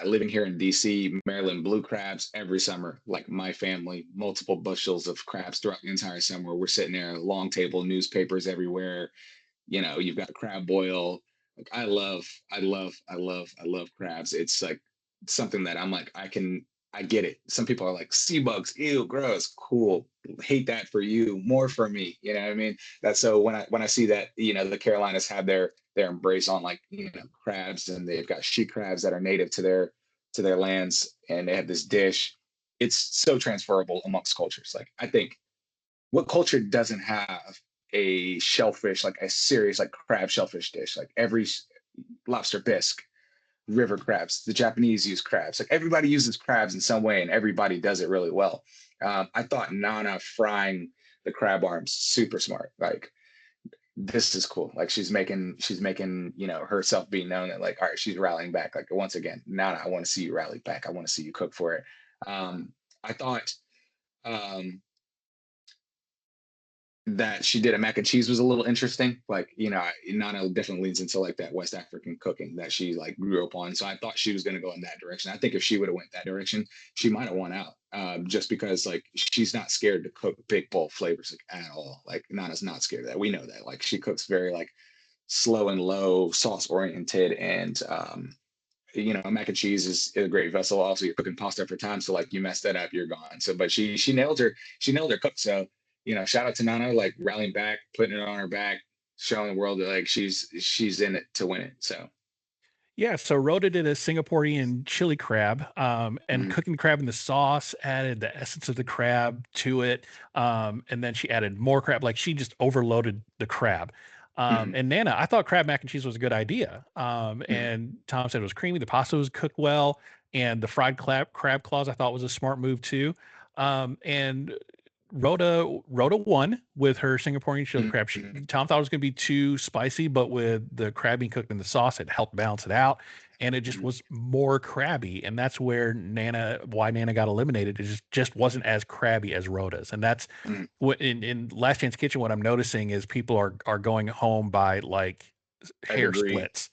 [SPEAKER 5] Living here in DC, Maryland, blue crabs every summer. Like my family, multiple bushels of crabs throughout the entire summer. We're sitting there, long table, newspapers everywhere. You've got crab boil. Like I love crabs. It's like something that I'm like, I get it. Some people are like, sea bugs, ew, gross, cool. Hate that for you, more for me. You know what I mean? That's so when I see that, the Carolinas have their embrace on like, crabs, and they've got she crabs that are native to their lands, and they have this dish. It's so transferable amongst cultures. Like I think what culture doesn't have a shellfish, like a serious like crab shellfish dish? Like every lobster bisque, river crabs. The Japanese use crabs. Like everybody uses crabs in some way, and everybody does it really well. I thought Nana frying the crab arms super smart. Like this is cool. Like she's making herself being known that like, all right, she's rallying back. Like once again, Nana, I want to see you rally back. I want to see you cook for it. I thought um, that she did a mac and cheese was a little interesting. Like, Nana definitely leans into like that West African cooking that she like grew up on. So I thought she was going to go in that direction. I think if she would have went that direction, she might have won out. Just because like she's not scared to cook big bold flavors like, at all. Like Nana's not scared of that. We know that. Like she cooks very like slow and low, sauce oriented, and mac and cheese is a great vessel. Also, you're cooking pasta for time, so like you mess that up, you're gone. So, but she nailed her cook. So, shout out to Nana, like rallying back, putting it on her back, showing the world that like she's in it to win it. So,
[SPEAKER 2] Yeah, so Rhoda did a Singaporean chili crab, and cooking the crab in the sauce, added the essence of the crab to it, and then she added more crab. Like she just overloaded the crab. And Nana, I thought crab mac and cheese was a good idea. And Tom said it was creamy. The pasta was cooked well, and the fried crab claws I thought was a smart move too. And Rhoda won with her Singaporean chili crab. Tom thought it was going to be too spicy, but with the crab being cooked in the sauce, it helped balance it out, and it just was more crabby. And that's where why Nana got eliminated. It just wasn't as crabby as Rhoda's, and that's what in Last Chance Kitchen. What I'm noticing is people are going home by like hair splits.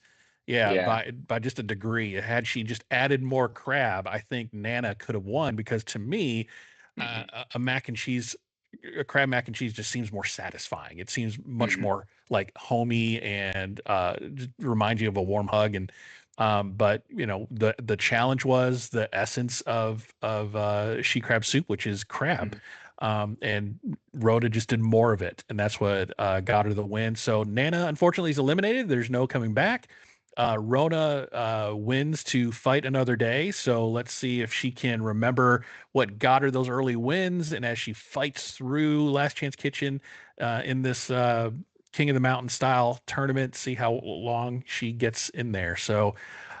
[SPEAKER 2] Yeah, by just a degree. Had she just added more crab, I think Nana could have won, because to me, a crab mac and cheese just seems more satisfying. It seems much more like homey, and just reminds you of a warm hug. And but the challenge was the essence of she crab soup, which is crab. And Rhoda just did more of it, and that's what got her the win. So Nana unfortunately is eliminated. There's no coming back. Rona wins to fight another day. So let's see if she can remember what got her those early wins. And as she fights through Last Chance Kitchen in this King of the Mountain style tournament, see how long she gets in there. So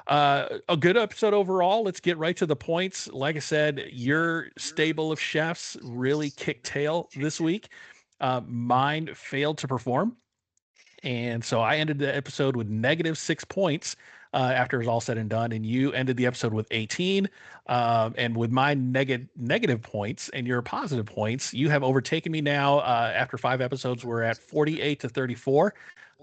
[SPEAKER 2] a good episode overall. Let's get right to the points. Like I said, your stable of chefs really kicked tail this week. Mine failed to perform. And so I ended the episode with -6 points after it was all said and done. And you ended the episode with 18. And with my negative points and your positive points, you have overtaken me now. After 5 episodes, we're at 48 to 34.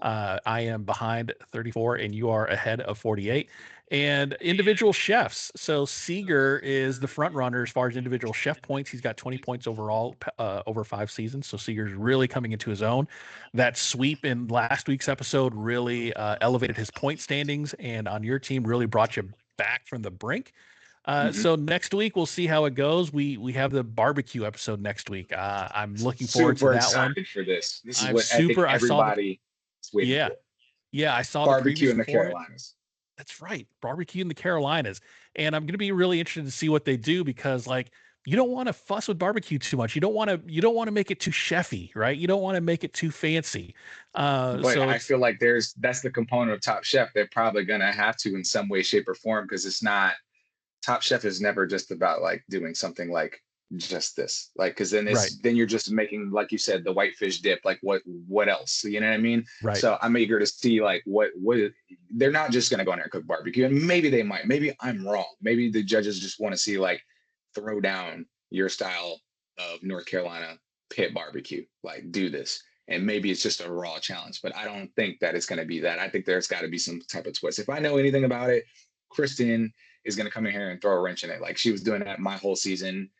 [SPEAKER 2] I am behind 34, and you are ahead of 48. And individual chefs. So Seeger is the front runner as far as individual chef points. He's got 20 points overall over 5 seasons. So Seeger's really coming into his own. That sweep in last week's episode really elevated his point standings, and on your team really brought you back from the brink. So next week we'll see how it goes. We have the barbecue episode next week. I'm looking forward to that
[SPEAKER 5] excited
[SPEAKER 2] one.
[SPEAKER 5] for this. This is
[SPEAKER 2] I'm
[SPEAKER 5] what
[SPEAKER 2] super.
[SPEAKER 5] I think everybody is waiting for.
[SPEAKER 2] Yeah, I saw
[SPEAKER 5] Barbecue
[SPEAKER 2] the
[SPEAKER 5] in the Carolinas.
[SPEAKER 2] That's right, barbecue in the Carolinas, and I'm going to be really interested to see what they do, because like you don't want to fuss with barbecue too much. You don't want to make it too chefy, right? You don't want to make it too fancy.
[SPEAKER 5] But I feel like that's the component of Top Chef. They're probably going to have to in some way, shape, or form, because it's not. Top Chef is never just about like doing something like just this, like, because then then you're just making, like you said, the whitefish dip. Like what else? You know what I mean?
[SPEAKER 2] Right.
[SPEAKER 5] So I'm eager to see like what they're not just going to go in there and cook barbecue, and maybe they might. Maybe I'm wrong. Maybe the judges just want to see like throw down your style of North Carolina pit barbecue, like do this. And maybe it's just a raw challenge, but I don't think that it's going to be that. I think there's got to be some type of twist. If I know anything about it, Kristen is going to come in here and throw a wrench in it. Like she was doing that my whole season.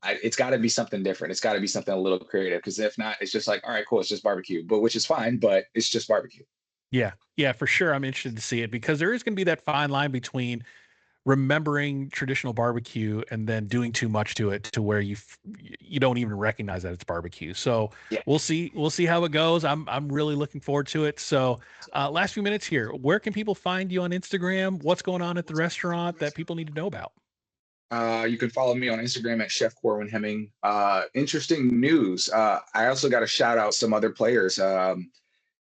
[SPEAKER 5] It's got to be something different. It's got to be something a little creative, because if not, it's just like, all right, cool, it's just barbecue, but which is fine, but it's just barbecue.
[SPEAKER 2] Yeah, for sure. I'm interested to see it, because there is going to be that fine line between remembering traditional barbecue and then doing too much to it to where you don't even recognize that it's barbecue. So we'll see how it goes. I'm really looking forward to it. So last few minutes here, where can people find you on Instagram? What's going on at the restaurant that people need to know about?
[SPEAKER 5] You can follow me on Instagram at Chef Corwin Hemming. Interesting news. I also got to shout out some other players.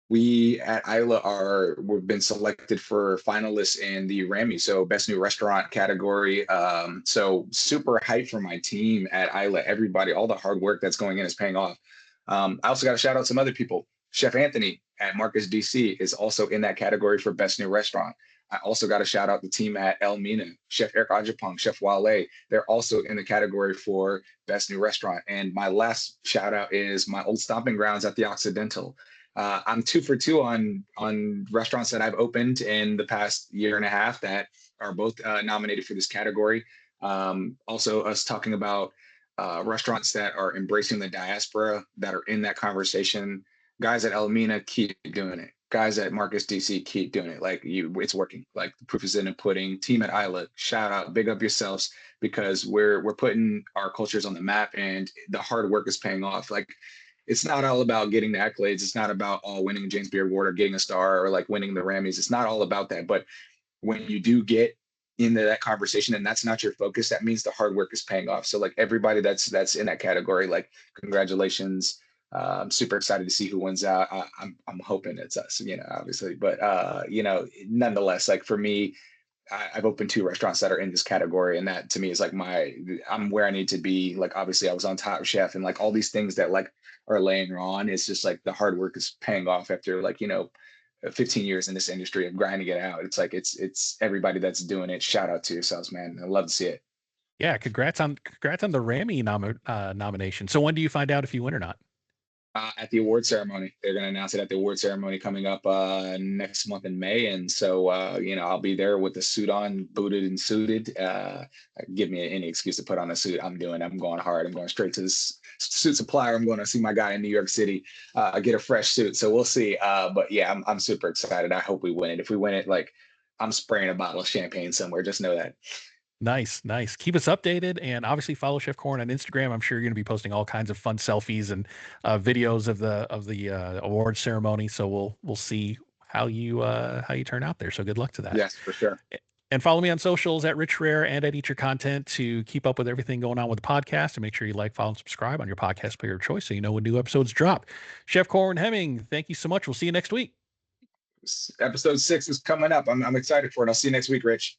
[SPEAKER 5] We at Isla we've been selected for finalists in the Rammy, so Best New Restaurant category. So super hyped for my team at Isla. Everybody, all the hard work that's going in is paying off. I also got to shout out some other people. Chef Anthony at Marcus DC is also in that category for Best New Restaurant. I also got to shout out the team at El Mina, Chef Eric Ajapong, Chef Wale. They're also in the category for best new restaurant. And my last shout out is my old stomping grounds at the Occidental. I'm 2 for 2 on restaurants that I've opened in the past year and a half that are both nominated for this category. Also, us talking about restaurants that are embracing the diaspora that are in that conversation. Guys at Elmina, keep doing it. Guys at Marcus DC, keep doing it. Like it's working. Like the proof is in the pudding. Team at Isla, shout out, big up yourselves, because we're putting our cultures on the map, and the hard work is paying off. Like it's not all about getting the accolades. It's not about winning a James Beard Award or getting a star or like winning the Rammys. It's not all about that. But when you do get into that conversation and that's not your focus, that means the hard work is paying off. So like everybody that's in that category, like congratulations. I'm super excited to see who wins out. I'm hoping it's us, obviously, but nonetheless, like for me, I've opened 2 restaurants that are in this category, and that to me is like I'm where I need to be. Like obviously I was on Top Chef, and like all these things that like are laying on, it's just like the hard work is paying off after 15 years in this industry of grinding it out. It's like it's everybody that's doing it. Shout out to yourselves, man. I love to see it.
[SPEAKER 2] Yeah, congrats on the Rammy nomination. So when do you find out if you win or not?
[SPEAKER 5] At the award ceremony. They're going to announce it at the award ceremony coming up next month in May. And so, I'll be there with the suit on, booted and suited. Give me any excuse to put on a suit. I'm going hard. I'm going straight to this suit supplier. I'm going to see my guy in New York City, get a fresh suit. So we'll see. But yeah, I'm super excited. I hope we win it. If we win it, like I'm spraying a bottle of champagne somewhere. Just know that.
[SPEAKER 2] Nice. Keep us updated, and obviously follow Chef Corwin on Instagram. I'm sure you're going to be posting all kinds of fun selfies and videos of the award ceremony. So we'll see how you turn out there. So good luck to that.
[SPEAKER 5] Yes, for sure.
[SPEAKER 2] And follow me on socials at Rich Rare and at Eat Your Content to keep up with everything going on with the podcast, and make sure you like, follow, and subscribe on your podcast player of choice so you know when new episodes drop. Chef Corwin Hemming, thank you so much. We'll see you next week.
[SPEAKER 5] Episode 6 is coming up. I'm excited for it. I'll see you next week, Rich.